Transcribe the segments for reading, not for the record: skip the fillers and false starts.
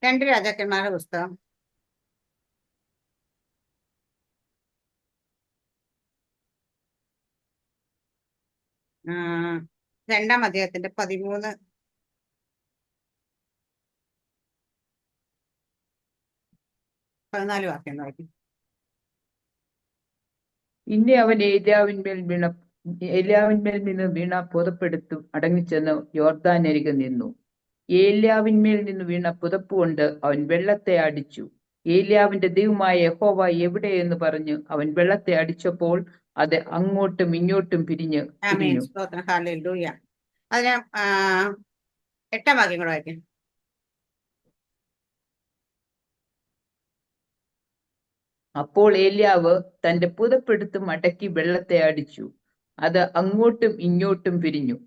രണ്ട് രാജാക്കന്മാരുടെ പുസ്തകം 2-ാം അധ്യായത്തിന്റെ 13-14 വാക്യം വായിക്കും. പിന്നെ അവൻ ഏലിയാവിന്മേൽ നിന്ന് വീണ പുതപ്പെടുത്തു അടങ്ങിച്ചെന്ന് യോർദാനരികെ നിന്നു. ഏലിയാവിന്മേൽ നിന്ന് വീണ പുതപ്പ് കൊണ്ട് അവൻ വെള്ളത്തെ അടിച്ചു. ഏലിയാവിന്റെ ദൈവമായ യഹോവ എവിടെയെന്ന് പറഞ്ഞ് അവൻ വെള്ളത്തെ അടിച്ചപ്പോൾ അത് അങ്ങോട്ടും ഇങ്ങോട്ടും പിരിഞ്ഞു. ഹല്ലേലൂയ. അതിന് 8-ാം വാക്യം കൂടെ വായിക്കും. അപ്പോൾ ഏലിയാവ് തന്റെ പുതപ്പെടുത്ത് മടക്കി വെള്ളത്തെ അടിച്ചു. അത് അങ്ങോട്ടും ഇങ്ങോട്ടും പിരിഞ്ഞു.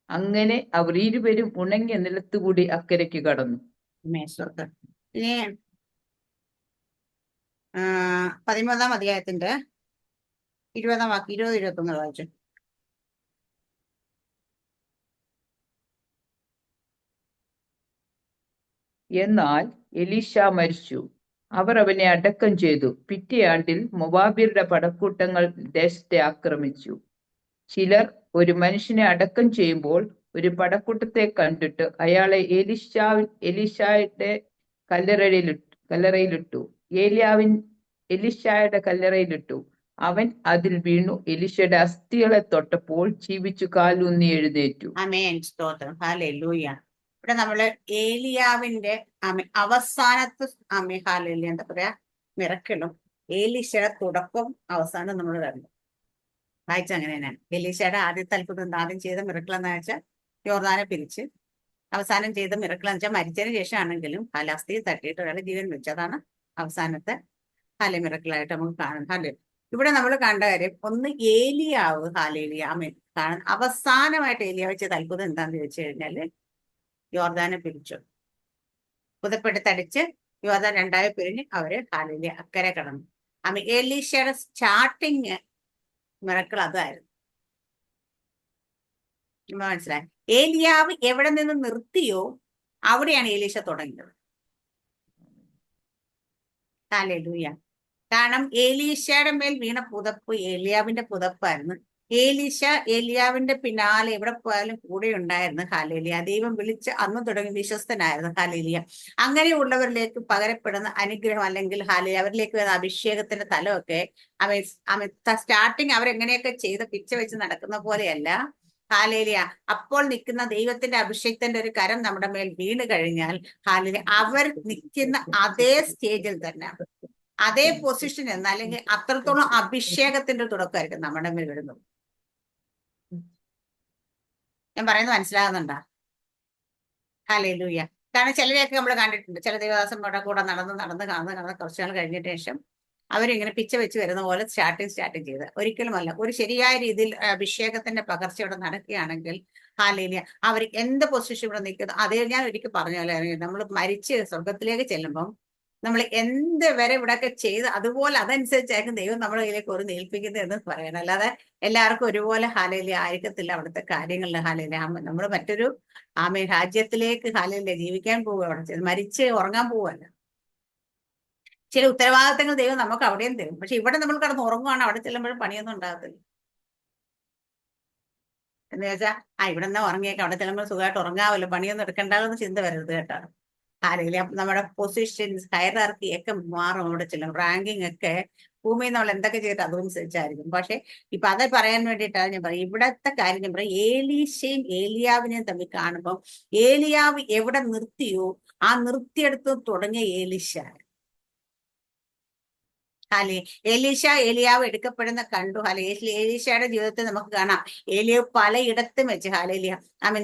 അങ്ങനെ അവർ ഇരുവരും ഉണങ്ങിയ നിലത്തുകൂടി അക്കരയ്ക്ക് കടന്നു. ഇനി 13-ാം അധ്യായത്തിന്റെ 20-ാം വാക്യം 20-21 വായിച്ചു. എന്നാൽ എലീശ മരിച്ചു. അവർ അവനെ അടക്കം ചെയ്തു. പിറ്റേ ആണ്ടിൽ മൊവാബ്യരുടെ പടക്കൂട്ടങ്ങൾ ദേശത്തെ ആക്രമിച്ചു. ചിലർ ഒരു മനുഷ്യനെ അടക്കം ചെയ്യുമ്പോൾ ഒരു പടക്കൂട്ടത്തെ കണ്ടിട്ട് അയാളെ എലീശായുടെ കല്ലറയിലിട്ടു. എലീശായുടെ കല്ലറയിലിട്ടു. അവൻ അതിൽ വീണു. എലീശയുടെ അസ്ഥികളെ തൊട്ടപ്പോൾ ജീവിച്ചു കാലൂന്നി എഴുന്നേറ്റു. ആമേൻ, സ്തോത്രം, ഹല്ലേലൂയ. ഇവിടെ നമ്മള് ഏലിയാവിന്റെ അവസാനത്ത് ഹല്ലേലൂയ എന്താ പറയാ മിറക്കിളും ഏലീശയുടെ തുടക്കം അവസാനം നമ്മൾ കണ്ടു വായിച്ച അങ്ങനെ തന്നെയാണ്. എലീശയുടെ ആദ്യത്തെ അത്ഭുതം ആദ്യം ചെയ്ത മിറക്കിൾ എന്ന് വെച്ചാൽ യോർദാനെ പിരിച്ച്, അവസാനം ചെയ്ത മിറക്കിൾ എന്ന് വെച്ചാൽ മരിച്ചതിന് ശേഷമാണെങ്കിലും അസ്ഥിയിൽ തട്ടിയിട്ട് ഒരാളെ ജീവൻ വെച്ചതാണ് അവസാനത്തെ മിറക്കിളായിട്ട് നമുക്ക് കാണും. ഇവിടെ നമ്മൾ കണ്ട കാര്യം ഒന്ന് ഏലിയാവ് അവസാനമായിട്ട് ഏലിയാവ് ചെയ്ത അത്ഭുതം എന്താന്ന് ചോദിച്ചു കഴിഞ്ഞാല് യോർദാനെ പിരിച്ചു. പുതപ്പെടുത്തടിച്ച് യോർദാൻ രണ്ടായി പിരിഞ്ഞ് അവര് അക്കരെ കടന്നു. എലീശയുടെ സ്റ്റാർട്ടിങ് മിറക്കിൾ അതായിരുന്നു. മനസ്സിലായി? ഏലിയാവ് എവിടെ നിന്ന് നിർത്തിയോ അവിടെയാണ് ഏലീശ തുടങ്ങിയത്. ഹല്ലേലൂയ. കാരണം ഏലീശയുടെ മേൽ വീണ പുതപ്പ് ഏലിയാവിന്റെ പുതപ്പായിരുന്നു. ഏലിയാവിന്റെ പിന്നാലെ എവിടെ പോയാലും കൂടെ ഉണ്ടായിരുന്നു. ഹല്ലേലൂയ. ദൈവം വിളിച്ച് അന്ന് തുടങ്ങി വിശ്വസ്തനായിരുന്നു. ഹല്ലേലൂയ. അങ്ങനെയുള്ളവരിലേക്ക് പകരപ്പെടുന്ന അനുഗ്രഹം അല്ലെങ്കിൽ അവരിലേക്ക് വരുന്ന അഭിഷേകത്തിന്റെ തലമൊക്കെ സ്റ്റാർട്ടിങ് അവരെങ്ങനെയൊക്കെ ചെയ്ത് പിച്ച വെച്ച് നടക്കുന്ന പോലെയല്ല. ഹല്ലേലൂയ. അപ്പോൾ നിൽക്കുന്ന ദൈവത്തിന്റെ അഭിഷേകത്തിന്റെ ഒരു കരം നമ്മുടെ മേൽ വീണ് കഴിഞ്ഞാൽ അവർ നിൽക്കുന്ന അതേ സ്റ്റേജിൽ തന്നെ അതേ പൊസിഷൻ എന്ന് അല്ലെങ്കിൽ അത്രത്തോളം അഭിഷേകത്തിന്റെ തുടക്കമായിരിക്കും നമ്മുടെ മേൽ വരുന്നത്. ഞാൻ പറയുന്നത് മനസ്സിലാകുന്നുണ്ടോ? ഹല്ലേലൂയ. കാരണം ചിലരെയൊക്കെ നമ്മൾ കണ്ടിട്ടുണ്ട്. ചില ദേവദാസന്മാരുടെ കൂടെ നടന്ന് കുറച്ചു നാൾ കഴിഞ്ഞ ശേഷം അവരിങ്ങനെ പിച്ച വെച്ച് വരുന്ന പോലെ സ്റ്റാർട്ടിങ് ചെയ്ത് ഒരിക്കലുമല്ല. ഒരു ശരിയായ രീതിയിൽ അഭിഷേകത്തിന്റെ പകർച്ച ഇവിടെ നടക്കുകയാണെങ്കിൽ ഹല്ലേലൂയ അവർ എന്ത് പൊസിഷൻ ഇവിടെ നിൽക്കുന്നു അതേ ഞാൻ ഒരിക്കൽ പറഞ്ഞാലേ നമ്മൾ മരിച്ച് സ്വർഗത്തിലേക്ക് ചെല്ലുമ്പം നമ്മൾ എന്ത് വരെ ഇവിടെയൊക്കെ ചെയ്ത് അതുപോലെ അതനുസരിച്ചായിരിക്കും ദൈവം നമ്മുടെ കയ്യിലേക്ക് ഒരു ഏൽപ്പിക്കുന്നത് എന്ന് പറയണം. അല്ലാതെ എല്ലാവർക്കും ഒരുപോലെ ഹല്ലേലൂയ ആയിരിക്കത്തില്ല അവിടുത്തെ കാര്യങ്ങളിൽ. ഹല്ലേലൂയ നമ്മൾ മറ്റൊരു രാജ്യത്തിലേക്ക് ഹല്ലേലൂയ ജീവിക്കാൻ പോവുക, അവിടെ മരിച്ച് ഉറങ്ങാൻ പോവുകയല്ല. ചില ഉത്തരവാദിത്തങ്ങൾ ദൈവം നമുക്ക് അവിടെയും തരും. പക്ഷെ ഇവിടെ നമ്മൾ കിടന്ന് ഉറങ്ങുകയാണ്, അവിടെ ചെല്ലുമ്പോഴും പണിയൊന്നും ഉണ്ടാകത്തില്ല. എന്ന് വെച്ചാൽ ഇവിടെ നിന്ന് ഉറങ്ങിയേക്കാം, അവിടെ ചെല്ലുമ്പോൾ സുഖമായിട്ട് ഉറങ്ങാമല്ലോ, പണിയൊന്നും എടുക്കണ്ടാകുന്ന ചിന്ത വരരുത് കേട്ടോ. ആരെങ്കിലും നമ്മുടെ പൊസിഷൻസ് ഹയറാർക്കി ഒക്കെ മാറും. അവിടെ ചെല്ലും റാങ്കിങ് ഒക്കെ ഭൂമിയിൽ നമ്മൾ എന്തൊക്കെ ചെയ്തിട്ട് അതനുസരിച്ചായിരിക്കും. പക്ഷെ ഇപ്പൊ അത് പറയാൻ വേണ്ടിയിട്ടാണ് ഞാൻ പറയും. ഇവിടത്തെ കാര്യം ഞാൻ പറയും, ഏലീശയും ഏലിയാവിനെയും തമ്മിൽ കാണുമ്പോൾ ഏലിയാവ് എവിടെ നിർത്തിയോ ആ നിർത്തിയെടുത്ത് തുടങ്ങിയ ഏലീശ. ഏലിയാവ് എടുക്കപ്പെടുന്ന കണ്ടു. ഏലീശയുടെ ജീവിതത്തിൽ നമുക്ക് കാണാം. ഏലിയാവ് പലയിടത്തും വെച്ച്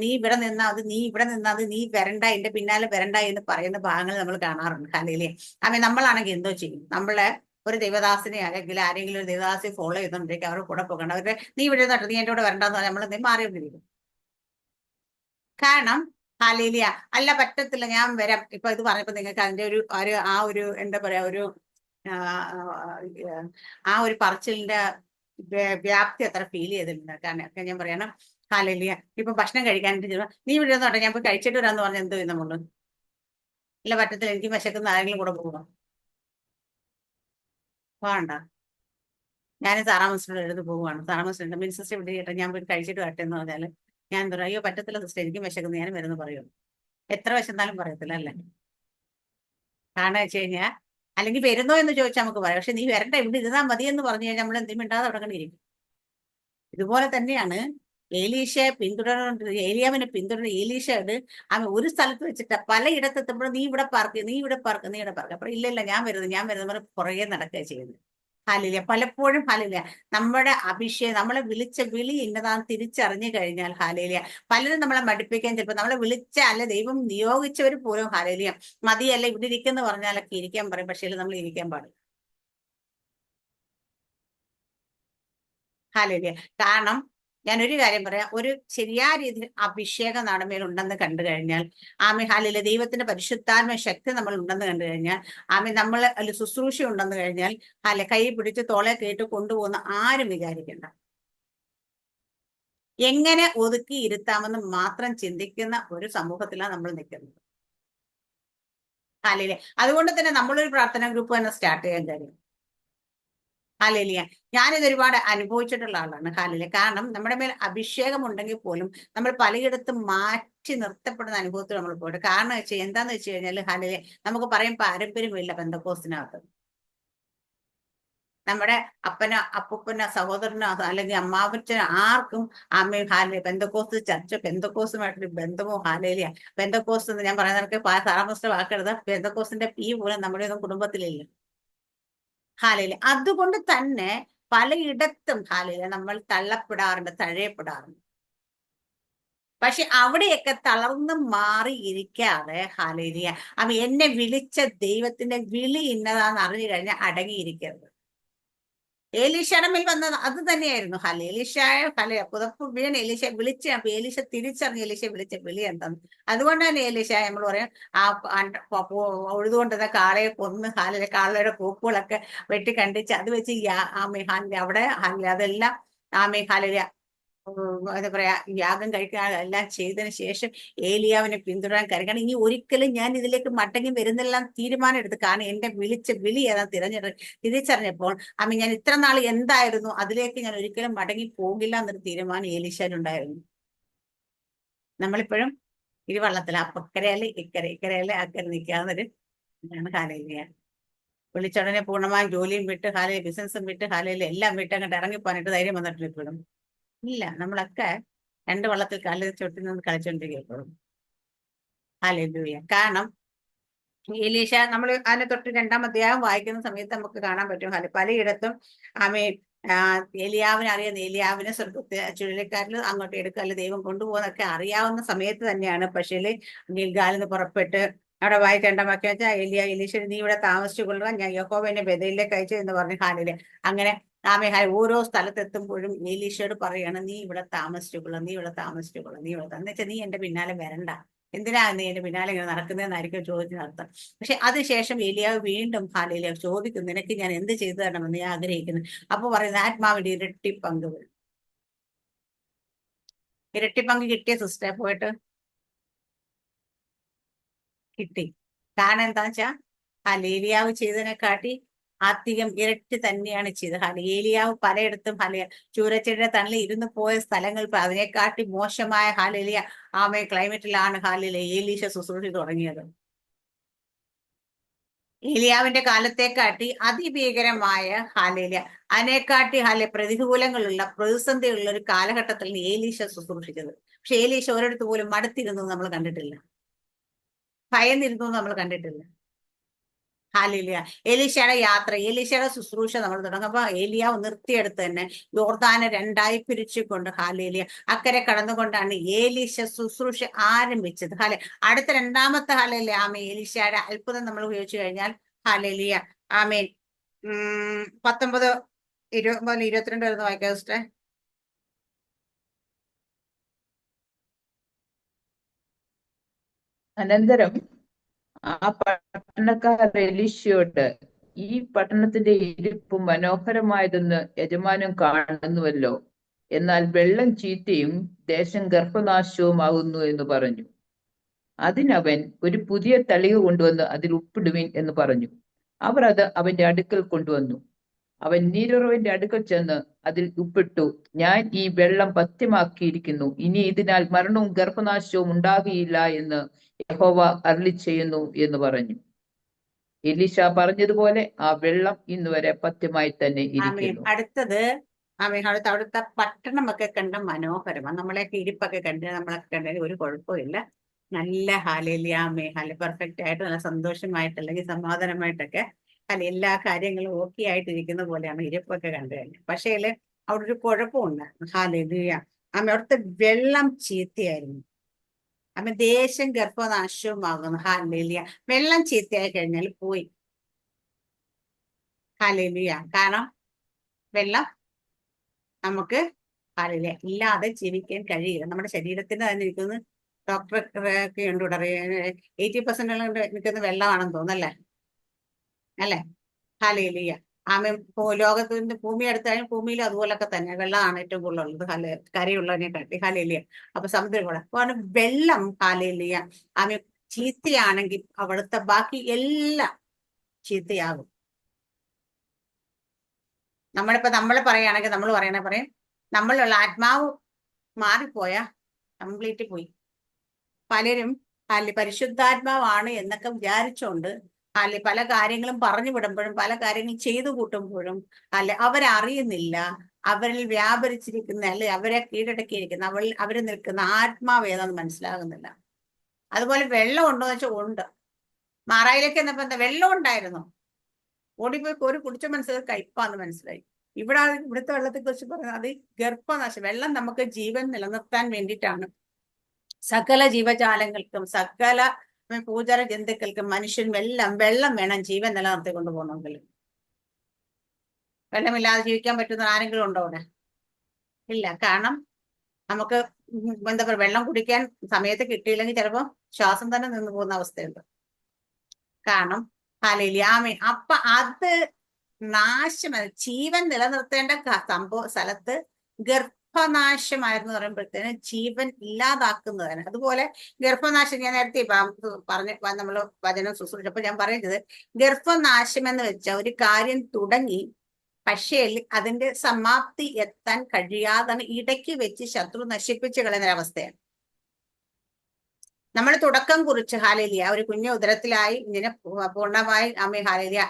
നീ ഇവിടെ നിന്നാ അത്, നീ ഇവിടെ നിന്നാ അത്, നീ വരണ്ട, എന്റെ പിന്നാലെ വരണ്ട എന്ന് പറയുന്ന ഭാഗങ്ങൾ നമ്മൾ കാണാറുണ്ട്. നമ്മളാണെങ്കിൽ എന്തോ ചെയ്യും? നമ്മളെ ഒരു ദേവദാസിനെ അല്ലെങ്കിൽ ആരെങ്കിലും ഒരു ദേവദാസിനെ ഫോളോ ചെയ്തോണ്ടിരിക്കും, അവരുടെ കൂടെ പോകണം. അവരുടെ നീ ഇവിടെ നട്ടു, നീ എന്റെ കൂടെ വരണ്ടെന്ന് പറഞ്ഞാൽ നമ്മൾ മാറിയൊന്നിരിക്കും. കാരണം അല്ല പറ്റത്തില്ല, ഞാൻ വരാം. ഇപ്പൊ ഇത് പറഞ്ഞപ്പോ നിങ്ങൾക്ക് അതിന്റെ ഒരു എന്താ പറയാ ആ ഒരു പറച്ചിലിന്റെ വ്യാപ്തി അത്ര ഫീൽ ചെയ്തിട്ടുണ്ട്. കാരണം ഞാൻ പറയണം ഹല്ലേലൂയ. ഇപ്പൊ ഭക്ഷണം കഴിക്കാനായിട്ട് നീ ഇവിടെ നോട്ടെ, ഞാൻ പോയി കഴിച്ചിട്ട് വരാന്ന് പറഞ്ഞാൽ എന്തോ നമ്മള് ഇല്ല പറ്റത്തില്ല, എനിക്ക് വിശക്കുന്ന, ആരെങ്കിലും കൂടെ പോവാം? വേണ്ട. ഞാൻ താറാമസിനോട് എടുത്ത് പോവുകയാണ്. താറാമസിനുണ്ട് മീൻ സിസ്റ്റർ ഇവിടെ കേട്ടോ, ഞാൻ പോയി കഴിച്ചിട്ട് വരട്ടെ എന്ന് പറഞ്ഞാൽ ഞാൻ എന്താ പറയുക, അയ്യോ പറ്റത്തില്ല സിസ്റ്റർ, എനിക്ക് വിശക്കുന്നു, ഞാനും വരുന്നു പറയും. എത്ര വിശന്നാലും പറയത്തില്ല അല്ലേ? കാരണം വെച്ച് കഴിഞ്ഞാൽ, അല്ലെങ്കിൽ വരുന്നോ എന്ന് ചോദിച്ചാൽ നമുക്ക് പറയാം, പക്ഷെ നീ വരണ്ട, ഇവിടെ ഇരുന്നാൽ മതി എന്ന് പറഞ്ഞു കഴിഞ്ഞാൽ നമ്മൾ എന്തും മിണ്ടാതെ അവിടെ കണ്ടിരിക്കും. ഇതുപോലെ തന്നെയാണ് ഏലീശയെ പിന്തുടർന്ന്, ഏലിയാവിനെ പിന്തുടർന്ന് ഏലീശയോട് അവൻ ഒരു സ്ഥലത്ത് വെച്ചിട്ട് പലയിടത്ത് എത്തുമ്പോൾ നീ ഇവിടെ പാർക്ക്, നീ ഇവിടെ പാർക്ക്, നീ ഇവിടെ പാർക്ക്. അപ്പൊ ഇല്ല ഇല്ല, ഞാൻ വരുന്നത്, ഞാൻ വരുന്നത് പറഞ്ഞ് പുറകെ നടക്കുക ചെയ്യുന്നത്. ഹാലില്ല, പലപ്പോഴും ഹാലില്ല, നമ്മുടെ അഭിഷേകം, നമ്മളെ വിളിച്ച വിളി ഇന്നതാന്ന് തിരിച്ചറിഞ്ഞു കഴിഞ്ഞാൽ ഹാലേലിയ, പലരും നമ്മളെ മടുപ്പിക്കാൻ, ചിലപ്പോൾ നമ്മളെ വിളിച്ച അല്ല ദൈവം നിയോഗിച്ചവർ പോലും ഹാലേലിയ മതിയല്ല ഇവിടെ ഇരിക്കുന്നു പറഞ്ഞാലൊക്കെ ഇരിക്കാൻ പറയും, പക്ഷേ നമ്മൾ ഇരിക്കാൻ പാടില്ല. ഹാലേലിയ. കാരണം ഞാനൊരു കാര്യം പറയാം, ഒരു ശരിയായ രീതിയിൽ അഭിഷേകം നടമേൽ ഉണ്ടെന്ന് കണ്ടു കഴിഞ്ഞാൽ, ആമി ഹാലിലെ ദൈവത്തിന്റെ പരിശുദ്ധാത്മ ശക്തി നമ്മൾ ഉണ്ടെന്ന് കണ്ടു കഴിഞ്ഞാൽ, ആമി നമ്മൾ അതിൽ ശുശ്രൂഷ ഉണ്ടെന്ന് കഴിഞ്ഞാൽ, ഹാലെ കൈ പിടിച്ച് തോളെ കേട്ട് കൊണ്ടുപോകുന്ന ആരും വിചാരിക്കണ്ട. എങ്ങനെ ഒതുക്കി ഇരുത്താമെന്ന് മാത്രം ചിന്തിക്കുന്ന ഒരു സമൂഹത്തിലാണ് നമ്മൾ നിൽക്കുന്നത്. ഹാലിലെ, അതുകൊണ്ട് തന്നെ നമ്മളൊരു പ്രാർത്ഥനാ ഗ്രൂപ്പ് തന്നെ സ്റ്റാർട്ട് ചെയ്യാൻ കാര്യം. ഹാലേലിയ, ഞാനിത് ഒരുപാട് അനുഭവിച്ചിട്ടുള്ള ആളാണ് ഹാലിലെ. കാരണം നമ്മുടെ മേൽ അഭിഷേകം ഉണ്ടെങ്കിൽ പോലും നമ്മൾ പലയിടത്തും മാറ്റി നിർത്തപ്പെടുന്ന അനുഭവത്തിൽ നമ്മൾ പോയിട്ട്, കാരണം എന്താന്ന് വെച്ച് കഴിഞ്ഞാൽ ഹാലിലെ, നമുക്ക് പറയും പാരമ്പര്യമില്ല പെന്തക്കോസ്തിനകത്ത്. നമ്മുടെ അപ്പൂപ്പനോ സഹോദരനോ അല്ലെങ്കിൽ അമ്മാവച്ചനോ ആർക്കും അമ്മയും ഹാലിലെ പെന്തക്കോസ് ചർച്ച, പെന്തക്കോസുമായിട്ടൊരു ബന്ധമോ ഹാലേലിയ, പെന്തക്കോസ് എന്ന് ഞാൻ പറയുന്നവർക്ക് സാറാമസ്റ്റർ വാക്കെടുത്ത പെന്തക്കോസിന്റെ പി പോലും നമ്മുടെ ഒന്നും കുടുംബത്തിലില്ല. ഹാലയില്, അതുകൊണ്ട് തന്നെ പലയിടത്തും ഹാലയില് നമ്മൾ തള്ളപ്പെടാറുണ്ട്, തഴയപ്പെടാറുണ്ട്. പക്ഷെ അവിടെയൊക്കെ തളർന്ന് മാറിയിരിക്കാതെ ഹാലേലിയ, അവ എന്നെ വിളിച്ച ദൈവത്തിന്റെ വിളി ഇന്നതാന്ന് അറിഞ്ഞു കഴിഞ്ഞാൽ അടങ്ങിയിരിക്കരുത്. ഏലീശയുടെ മേൽ വന്നത് അത് തന്നെയായിരുന്നു. പുതപ്പ് വീണ് എലീശ വിളിച്ച, അപ്പൊ എലീശ തിരിച്ചറിഞ്ഞ് എലീശ വിളിച്ച വിളി എന്താന്ന്. അതുകൊണ്ട് തന്നെ എലീശ നമ്മൾ പറയും, ആ ഉഴുതുകൊണ്ടിരുന്ന കാളയെ കൊന്ന് കാളയുടെ കൂപ്പുകളൊക്കെ വെട്ടി കണ്ടിച്ച് അത് വെച്ച് അവിടെ അതെല്ലാം ഹാലില എന്താ പറയാ, യാഗം കഴിക്കാൻ എല്ലാം ചെയ്തതിന് ശേഷം ഏലിയാവിനെ പിന്തുടരാൻ കരുതണം. ഇനി ഒരിക്കലും ഞാൻ ഇതിലേക്ക് മടങ്ങി വരുന്നെല്ലാം തീരുമാനം എടുത്ത്, കാരണം എന്റെ വിളിച്ച വിളി ഏതാ തിരിച്ചറിഞ്ഞപ്പോൾ ഞാൻ ഇത്ര നാൾ എന്തായിരുന്നു അതിലേക്ക് ഞാൻ ഒരിക്കലും മടങ്ങി പോകില്ല എന്നൊരു തീരുമാനം ഏലീശയിലുണ്ടായിരുന്നു. നമ്മളിപ്പോഴും ഇരുവള്ളത്തില, അപ്പക്കരയല്ലേ ഇക്കരയല്ലേ അക്കരെ നിൽക്കാവുന്നൊരു ഹാലേലിയ. വിളിച്ചുടനെ പൂർണ്ണമായും ജോലിയും വിട്ട് ഹാലയിൽ ബിസിനസ്സും വിട്ട് ഹാലയിൽ എല്ലാം വിട്ട് അങ്ങോട്ട് ഇറങ്ങിപ്പോകാനായിട്ട് ധൈര്യം വന്നിട്ടില്ല ഇപ്പോഴും. ഇല്ല, നമ്മളൊക്കെ രണ്ട് വള്ളത്തിൽ കാലിൽ ചൊട്ടി നിന്ന് കളിച്ചോണ്ടിരിക്കും എപ്പോഴും. ഹാലേലൂയ. കാരണം എലീശ, നമ്മൾ അതിനെ തൊട്ട് 2-ാം അധ്യായം വായിക്കുന്ന സമയത്ത് നമുക്ക് കാണാൻ പറ്റും, പലയിടത്തും ആമേൻ ഏലിയാവിനെ അറിയാവുന്ന, ഏലിയാവിനെ സ്വർഗത്തെ ചുഴലിക്കാരിൽ അങ്ങോട്ട് എടുക്കുക അല്ലെ ദൈവം കൊണ്ടുപോകുന്നൊക്കെ അറിയാവുന്ന സമയത്ത് തന്നെയാണ് പക്ഷേ ഗിൽഗാലിൽ നിന്ന് പുറപ്പെട്ട് അവിടെ വായിച്ച് 2-ാം വാക്യം വെച്ചാൽ എലീശ നീ ഇവിടെ താമസിച്ചു കൊള്ളുക, ഞാൻ യഹോവനെ ബഥേലിലേക്ക് അയച്ചു എന്ന് പറഞ്ഞ് ഹാലില് അങ്ങനെ ഓരോ സ്ഥലത്തെത്തുമ്പോഴും എലീശയോട് പറയാണ്, നീ ഇവിടെ താമസിച്ചുകൊള്ളുക, നീ ഇവിടെ താമസിച്ചുകൊള്ളുക, നീ ഇവിടെ എന്ന് വെച്ചാൽ നീ എന്റെ പിന്നാലെ വരണ്ട, എന്തിനാ നീ എന്റെ പിന്നാലെ ഇങ്ങനെ നടക്കുന്നതെന്നായിരിക്കും ചോദിക്കുന്ന അർത്ഥം. പക്ഷെ അതിനുശേഷം ഏലിയാവ് വീണ്ടും ഹാലേലിയ ചോദിക്കും, നിനക്ക് ഞാൻ എന്ത് ചെയ്തു തരണമെന്ന് ഞാൻ ആഗ്രഹിക്കുന്നു. അപ്പൊ പറയുന്നത് ആത്മാവിന്റെ ഇരട്ടി പങ്ക് വരും. ഇരട്ടി പങ്ക് കിട്ടിയ സിസ്റ്റർ പോയിട്ട് കിട്ടി. കാരണം എന്താന്ന് വെച്ചാ ഏലിയാവ് ചെയ്തതിനെക്കാട്ടി അധികം ഇരട്ടി തന്നെയാണ് ചെയ്തത്. ഏലിയാവ് പലയിടത്തും ചൂരച്ചെടിയുടെ തണലിൽ ഇരുന്ന് പോയ സ്ഥലങ്ങൾ അതിനെക്കാട്ടി മോശമായ ഹാലേലിയ ക്ലൈമറ്റിലാണ് ഏലീശ ശുശ്രൂഷ തുടങ്ങിയത്. ഏലിയാവിന്റെ കാലത്തെക്കാട്ടി അതിഭീകരമായ ഹാലേലിയ, അതിനെക്കാട്ടി പ്രതികൂലങ്ങളുള്ള പ്രതിസന്ധിയുള്ള ഒരു കാലഘട്ടത്തിൽ ഏലീശ ശുശ്രൂഷിച്ചത്. പക്ഷെ ഏലീശ ഒരിടത്ത് പോലും മടുത്തിരുന്നു നമ്മൾ കണ്ടിട്ടില്ല, ഭയന്നിരുന്നു നമ്മൾ കണ്ടിട്ടില്ല. ഹാലേലിയ. എലീശയുടെ യാത്ര, എലീശയുടെ ശുശ്രൂഷ നമ്മൾ തുടങ്ങുമ്പോൾ ഏലിയാവ് നിർത്തിയെടുത്ത് തന്നെ യോർദാനെ 2-ആയി പിരിച്ചുകൊണ്ട് ഹാലേലിയ അക്കരെ കടന്നുകൊണ്ടാണ് ഏലീശ ശുശ്രൂഷ ആരംഭിച്ചത്. അടുത്ത 2-ാമത്തെ ഹാലേലിയ ഏലീശയുടെ അത്ഭുതം നമ്മൾ ഉപയോഗിച്ചു കഴിഞ്ഞാൽ ഹാലേലിയ 19, 20, 22 വരുന്ന വായിക്കാം സിസ്റ്ററെ. അനന്തരം ആ പട്ടണക്കാർ എലീശയോട്, ഈ പട്ടണത്തിന്റെ ഇരിപ്പ് മനോഹരമായതെന്ന് യജമാനൻ കാണുന്നുവല്ലോ, എന്നാൽ വെള്ളം ചീത്തയും ദേശം ഗർഭനാശവുമാകുന്നു എന്ന് പറഞ്ഞു. അതിനവൻ, ഒരു പുതിയ തളിക കൊണ്ടുവന്ന് അതിൽ ഉപ്പിടുവിൻ എന്ന് പറഞ്ഞു. അവർ അത് അവന്റെ അടുക്കൽ കൊണ്ടുവന്നു. അവൻ നീരുറവിന്റെ അടുക്കൽ ചെന്ന് അതിൽ ഉപ്പിട്ടു. ഞാൻ ഈ വെള്ളം പഥ്യമാക്കിയിരിക്കുന്നു, ഇനി ഇതിനാൽ മരണവും ഗർഭനാശവും ഉണ്ടാകുകയില്ല എന്ന് യഹോവ അരുളി ചെയ്യുന്നു എന്ന് പറഞ്ഞു. എലീശ പറഞ്ഞതുപോലെ ആ വെള്ളം ഇന്നുവരെ പഥ്യമായി തന്നെ ഇരിക്കുന്നു. അടുത്തത് അടുത്ത അവിടുത്തെ പട്ടണമൊക്കെ കണ്ട മനോഹരമാണ്. നമ്മളെയൊക്കെ ഇരിപ്പൊക്കെ കണ്ട് നമ്മളൊക്കെ കണ്ടതിൽ ഒരു കുഴപ്പമില്ല. നല്ല ഹാലേലിയാമേ ഹാല പെർഫെക്റ്റ് ആയിട്ട് നല്ല സന്തോഷമായിട്ട് അല്ലെങ്കിൽ സമാധാനമായിട്ടൊക്കെ അല്ല എല്ലാ കാര്യങ്ങളും ഓക്കെ ആയിട്ടിരിക്കുന്ന പോലെയാണ് ഇരിപ്പൊക്കെ കണ്ടു കഴിഞ്ഞത്. പക്ഷേ അവിടെ ഒരു കുഴപ്പമുണ്ടായിരുന്നു. ഹാലേലിയ അവിടുത്തെ വെള്ളം ചീത്തയായിരുന്നു. ദേശം ഗർഭനാശവുമാകുന്നു. ഹാലേലിയ വെള്ളം ചീത്തയായി കഴിഞ്ഞാൽ പോയി. ഹാലേലിയ കാരണം വെള്ളം നമുക്ക് ഹാലേലിയ ഇല്ലാതെ ജീവിക്കാൻ കഴിയില്ല. നമ്മുടെ ശരീരത്തിന് തന്നെ ഇരിക്കുന്നത് ഡോക്ടറൊക്കെ ഉണ്ട് ഇവിടെ 80% നിൽക്കുന്ന വെള്ളമാണെന്ന് തോന്നല്ലേ അല്ലേ? ഹാലേലിയ ലോകത്തിന്റെ ഭൂമി എടുത്താലും ഭൂമിയിൽ അതുപോലൊക്കെ തന്നെ വെള്ളമാണ് ഏറ്റവും കൂടുതലുള്ളത്. കരയുള്ളതിനെ കാട്ടി ഹാലേലിയ. അപ്പൊ സമുദ്രം കൂടെ അപ്പൊ വെള്ളം ഹാലേലിയ ചീത്തയാണെങ്കിൽ അവിടുത്തെ ബാക്കി എല്ലാം ചീത്തയാകും. നമ്മൾ പറയുകയാണെങ്കിൽ നമ്മൾ പറയും നമ്മളുള്ള ആത്മാവ് മാറിപ്പോയാ കംപ്ലീറ്റ് പോയി. പലരും പരിശുദ്ധാത്മാവാണ് എന്നൊക്കെ വിചാരിച്ചോണ്ട് പല കാര്യങ്ങളും പറഞ്ഞു വിടുമ്പോഴും പല കാര്യങ്ങളും ചെയ്തു കൂട്ടുമ്പോഴും അവരറിയുന്നില്ല അവരിൽ വ്യാപരിച്ചിരിക്കുന്ന അവരെ കീഴടക്കിയിരിക്കുന്ന അവര് നിൽക്കുന്ന ആത്മാവ് ഏതാന്ന് മനസ്സിലാകുന്നില്ല. അതുപോലെ വെള്ളം ഉണ്ടോ എന്ന് വെച്ചാൽ ഉണ്ട്. മാറായിലേക്ക് എന്നപ്പോ എന്താ വെള്ളം ഉണ്ടായിരുന്നു, ഓടിപ്പോയി ഒരു കുടിച്ച മനസ്സിലായി കയ്പാന്ന് മനസ്സിലായി. ഇവിടുത്തെ വെള്ളത്തെ കുറിച്ച് പറയുന്നത് അത് ഗർഭനാശം. വെള്ളം നമുക്ക് ജീവൻ നിലനിർത്താൻ വേണ്ടിയിട്ടാണ്. സകല ജീവജാലങ്ങൾക്കും സകല പൂജാര ജന്തുക്കൾക്കും മനുഷ്യൻ വെള്ളം വേണം ജീവൻ നിലനിർത്തി കൊണ്ടുപോകണമെങ്കിൽ. വെള്ളമില്ലാതെ ജീവിക്കാൻ പറ്റുന്ന ആരെങ്കിലും ഉണ്ടോ അവിടെ? ഇല്ല. കാരണം നമുക്ക് എന്താ പറയുക, വെള്ളം കുടിക്കാൻ സമയത്ത് കിട്ടിയില്ലെങ്കിൽ ചിലപ്പോൾ ശ്വാസം തന്നെ നിന്ന് പോകുന്ന അവസ്ഥയുണ്ട്. കാരണം അപ്പൊ അത് നാശമായി ജീവൻ നിലനിർത്തേണ്ട സ്ഥലത്ത് ഗർഭനാശമായിരുന്നു പറയുമ്പോഴത്തേന് ജീവൻ ഇല്ലാതാക്കുന്നതാണ്. അതുപോലെ ഗർഭനാശം ഞാൻ നേരത്തെ പറഞ്ഞ നമ്മൾ വചനം ശുശ്രൂഷിച്ചപ്പോൾ ഞാൻ പറയുന്നത് ഗർഭനാശം എന്ന് വെച്ചാൽ ഒരു കാര്യം തുടങ്ങി പക്ഷേ അതിന്റെ സമാപ്തി എത്താൻ കഴിയാതാണ് ഇടയ്ക്ക് വെച്ച് ശത്രു നശിപ്പിച്ചു കളയുന്ന അവസ്ഥയാണ്. നമ്മൾ തുടക്കം കുറിച്ച് ഹാലേലിയ ഒരു കുഞ്ഞു ഉദരത്തിലായി ഇങ്ങനെ പൂർണ്ണമായി ഹാലേലിയ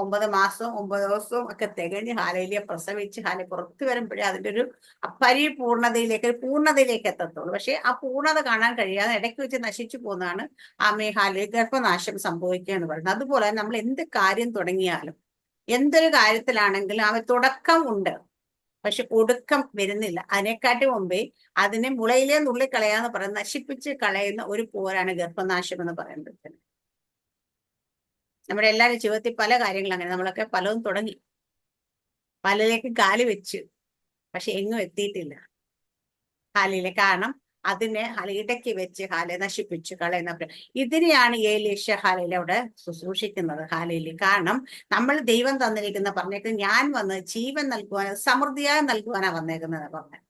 9 മാസവും 9 ദിവസവും ഒക്കെ തികഞ്ഞ് ഹാലേലിയ പ്രസവിച്ച് പുറത്തു വരുമ്പോഴേ അതിന്റെ ഒരു പൂർണ്ണതയിലേക്ക് എത്തത്തുള്ളൂ. പക്ഷെ ആ പൂർണ്ണത കാണാൻ കഴിയാതെ ഇടയ്ക്ക് വെച്ച് നശിച്ചു പോകുന്നതാണ് ഹാലേലിയ ഗർഭനാശം സംഭവിക്കുക എന്ന് പറയുന്നത്. അതുപോലെ നമ്മൾ എന്ത് കാര്യം തുടങ്ങിയാലും എന്തൊരു കാര്യത്തിലാണെങ്കിലും തുടക്കം ഉണ്ട്, പക്ഷെ ഒടുക്കം വരുന്നില്ല. അതിനെക്കാട്ടി മുമ്പേ അതിനെ മുളയിലേ നുള്ളിക്കളയാന്ന് പറയുന്നത് നശിപ്പിച്ച് കളയുന്ന ഒരു പോരാണ് ഗർഭനാശം എന്ന് പറയുന്നത്. നമ്മുടെ എല്ലാവരും ജീവിതത്തിൽ പല കാര്യങ്ങളും അങ്ങനെ നമ്മളൊക്കെ പലതും തുടങ്ങി, പലതിലേക്ക് കാല് വെച്ചു, പക്ഷെ എങ്ങും എത്തിയിട്ടില്ല. കാലിലെ കാരണം അതിനെ ഇടയ്ക്ക് വെച്ച് നശിപ്പിച്ചു കളയുന്ന ഇതിനെയാണ് ഏലീശ അവിടെ ശുശ്രൂഷിക്കുന്നത്. കാരണം നമ്മൾ ദൈവം തന്നിരിക്കുന്ന പറഞ്ഞേക്ക് ഞാൻ വന്ന് ജീവൻ നൽകുവാനും സമൃദ്ധിയായി നൽകുവാനാ വന്നേക്കുന്നത് പറഞ്ഞത്.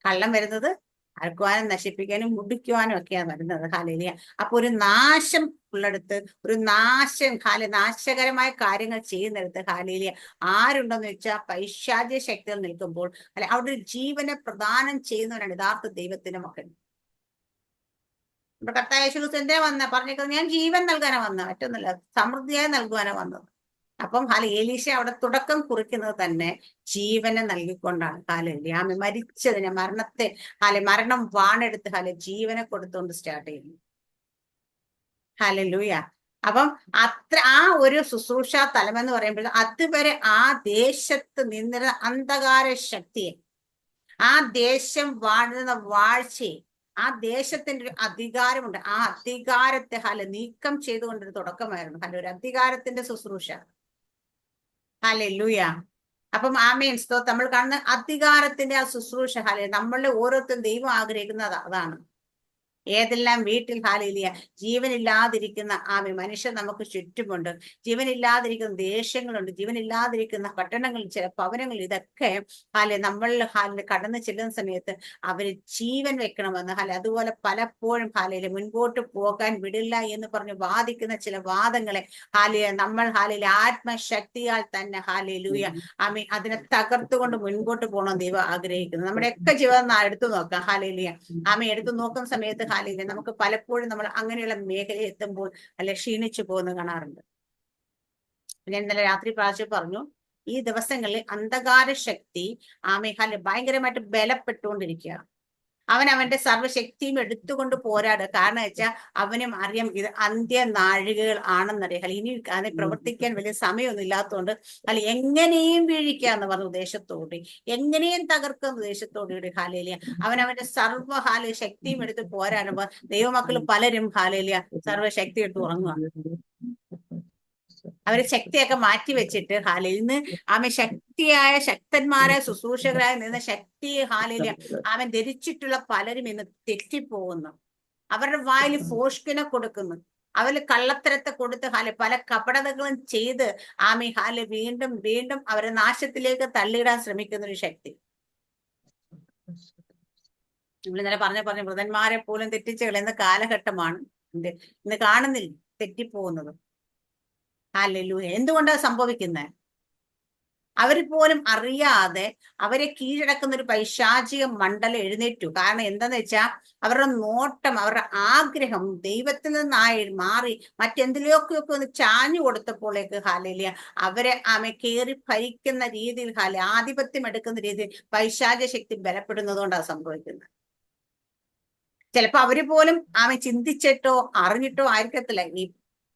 കള്ളം വരുന്നത് അറുക്കുവാനും നശിപ്പിക്കാനും മുടിക്കുവാനും ഒക്കെയാണ് വരുന്നത്. ഹാലേലിയ. അപ്പൊ ഒരു നാശം ഉള്ളിടത്ത് ഒരു നാശകരമായ കാര്യങ്ങൾ ചെയ്യുന്നിടത്ത് ഹാലേലിയ ആരുണ്ടെന്ന് വെച്ചാൽ പൈശാചിക ശക്തികൾ നിൽക്കുമ്പോൾ അവിടെ ഒരു ജീവനെ പ്രദാനം ചെയ്യുന്നവരാണ് യഥാർത്ഥ ദൈവത്തിന്റെ മക്കൾ. നമ്മുടെ കർത്താവ് യേശു ക്രിസ്തു എന്തേ പറഞ്ഞേക്കുന്നത് ഞാൻ ജീവൻ നൽകാനാ വന്നത്, മറ്റൊന്നുമില്ല സമൃദ്ധിയായി നൽകുവാനാ വന്നത്. അപ്പം ഏലീശ അവിടെ തുടക്കം കുറിക്കുന്നത് തന്നെ ജീവനെ നൽകിക്കൊണ്ടാണ്. ഹാലേലിയ. മരിച്ചതിനെ മരണത്തെ മരണം വാണെടുത്ത് ജീവനെ കൊടുത്തുകൊണ്ട് സ്റ്റാർട്ട് ചെയ്യുന്നു. ഹല്ലേലൂയ. അപ്പം ആ ഒരു ശുശ്രൂഷ തലം എന്ന് പറയുമ്പോൾ അതുവരെ ആ ദേശത്ത് നിന്നിരുന്ന അന്ധകാര ശക്തിയെ, ആ ദേശം വാഴുന്ന വാഴ്ചയെ, ആ ദേശത്തിന്റെ ഒരു അധികാരമുണ്ട്, ആ അധികാരത്തെ നീക്കം ചെയ്തുകൊണ്ടൊരു തുടക്കമായിരുന്നു ഒരു അധികാരത്തിന്റെ ശുശ്രൂഷ. ഹല്ലേലൂയ. അപ്പം നമ്മൾ കാണുന്ന അധികാരത്തിന്റെ ആ ശുശ്രൂഷ നമ്മളുടെ ഓരോരുത്തരും ദൈവം ആഗ്രഹിക്കുന്നത് അതാണ്. ഏതെല്ലാം വീട്ടിൽ ഹാലേലിയ ജീവനില്ലാതിരിക്കുന്ന മനുഷ്യർ നമുക്ക് ചുറ്റുമുണ്ട്. ജീവനില്ലാതിരിക്കുന്ന ദേശങ്ങളുണ്ട്, ജീവനില്ലാതിരിക്കുന്ന പട്ടണങ്ങളിൽ, ചില ഭവനങ്ങളിൽ. ഇതൊക്കെ നമ്മൾ കടന്നു ചെല്ലുന്ന സമയത്ത് അവര് ജീവൻ വെക്കണമെന്ന് അതുപോലെ പലപ്പോഴും മുൻപോട്ട് പോകാൻ വിടില്ല എന്ന് പറഞ്ഞ് വാദിക്കുന്ന ചില വാദങ്ങളെ നമ്മൾ ആത്മശക്തിയാൽ തന്നെ അതിനെ തകർത്തുകൊണ്ട് മുൻപോട്ട് പോകണം ദൈവം ആഗ്രഹിക്കുന്നു. നമ്മുടെയൊക്കെ ജീവിതം എടുത്തു നോക്കാം. എടുത്തു നോക്കുന്ന സമയത്ത് നമുക്ക് പലപ്പോഴും നമ്മൾ അങ്ങനെയുള്ള മേഖലയിൽ എത്തുമ്പോൾ ക്ഷീണിച്ചു പോകുന്നത് കാണാറുണ്ട്. ഞാൻ ഇന്നലെ രാത്രി പ്രാവശ്യം പറഞ്ഞു, ഈ ദിവസങ്ങളിൽ അന്ധകാര ശക്തി ഭയങ്കരമായിട്ട് ബലപ്പെട്ടുകൊണ്ടിരിക്കുക. അവന്റെ സർവ്വശക്തിയും എടുത്തുകൊണ്ട് പോരാടുക. കാരണം വെച്ചാൽ അവനും അറിയാം ഇത് അന്ത്യനാഴികകൾ ആണെന്നറിയാം. ഇനി അത് പ്രവർത്തിക്കാൻ വലിയ സമയമൊന്നും ഇല്ലാത്തതുകൊണ്ട് എങ്ങനെയും വീഴിക്കാന്ന് പറഞ്ഞ ഉദ്ദേശത്തോടെ, എങ്ങനെയും തകർക്കുന്ന ഉദ്ദേശത്തോടുകൂടി അവന്റെ ശക്തിയും എടുത്ത് പോരാടുമ്പോ ദൈവമക്കൾ പലരും സർവ്വശക്തി എടുത്ത് ഉറങ്ങുക. അവര് ശക്തിയൊക്കെ മാറ്റി വെച്ചിട്ട് ഇന്ന് ശക്തിയായ ശക്തന്മാരെ ശുശ്രൂഷകരായി നിന്ന് ശക്തി അവൻ ധരിച്ചിട്ടുള്ള പലരും ഇന്ന് തെറ്റിപ്പോകുന്നു. അവരുടെ വായിൽ ഫോഷ്കിനെ കൊടുക്കുന്നു, അവര് കള്ളത്തരത്തെ കൊടുത്ത് പല കപടതകളും ചെയ്ത് വീണ്ടും വീണ്ടും അവരെ നാശത്തിലേക്ക് തള്ളിയിടാൻ ശ്രമിക്കുന്ന ഒരു ശക്തി. നമ്മൾ ഇന്നലെ പറഞ്ഞ മൃതന്മാരെ പോലും തെറ്റിച്ച് കളയുന്ന കാലഘട്ടമാണ് ഇന്ന് കാണുന്നില്ല തെറ്റിപ്പോകുന്നത്. ഹല്ലേലൂയ. എന്തുകൊണ്ടാണ് സംഭവിക്കുന്നത്? അവർ പോലും അറിയാതെ അവരെ കീഴടക്കുന്ന ഒരു പൈശാചിക മണ്ഡലം എഴുന്നേറ്റു. കാരണം എന്താന്ന് വെച്ചാൽ അവരുടെ നോട്ടം, അവരുടെ ആഗ്രഹം ദൈവത്തിൽ നിന്നായി മാറി മറ്റെന്തിലൊക്കെ ഒന്ന് ചാഞ്ഞു കൊടുത്തപ്പോഴേക്ക് അവരെ കയറി ഭരിക്കുന്ന രീതിയിൽ ആധിപത്യം എടുക്കുന്ന രീതിയിൽ പൈശാചിക ശക്തി ബലപ്പെടുന്നതുകൊണ്ടാണ് സംഭവിക്കുന്നത്. ചിലപ്പോ അവര് പോലും ചിന്തിച്ചിട്ടോ അറിഞ്ഞിട്ടോ ആയിരിക്കത്തില്ല ഈ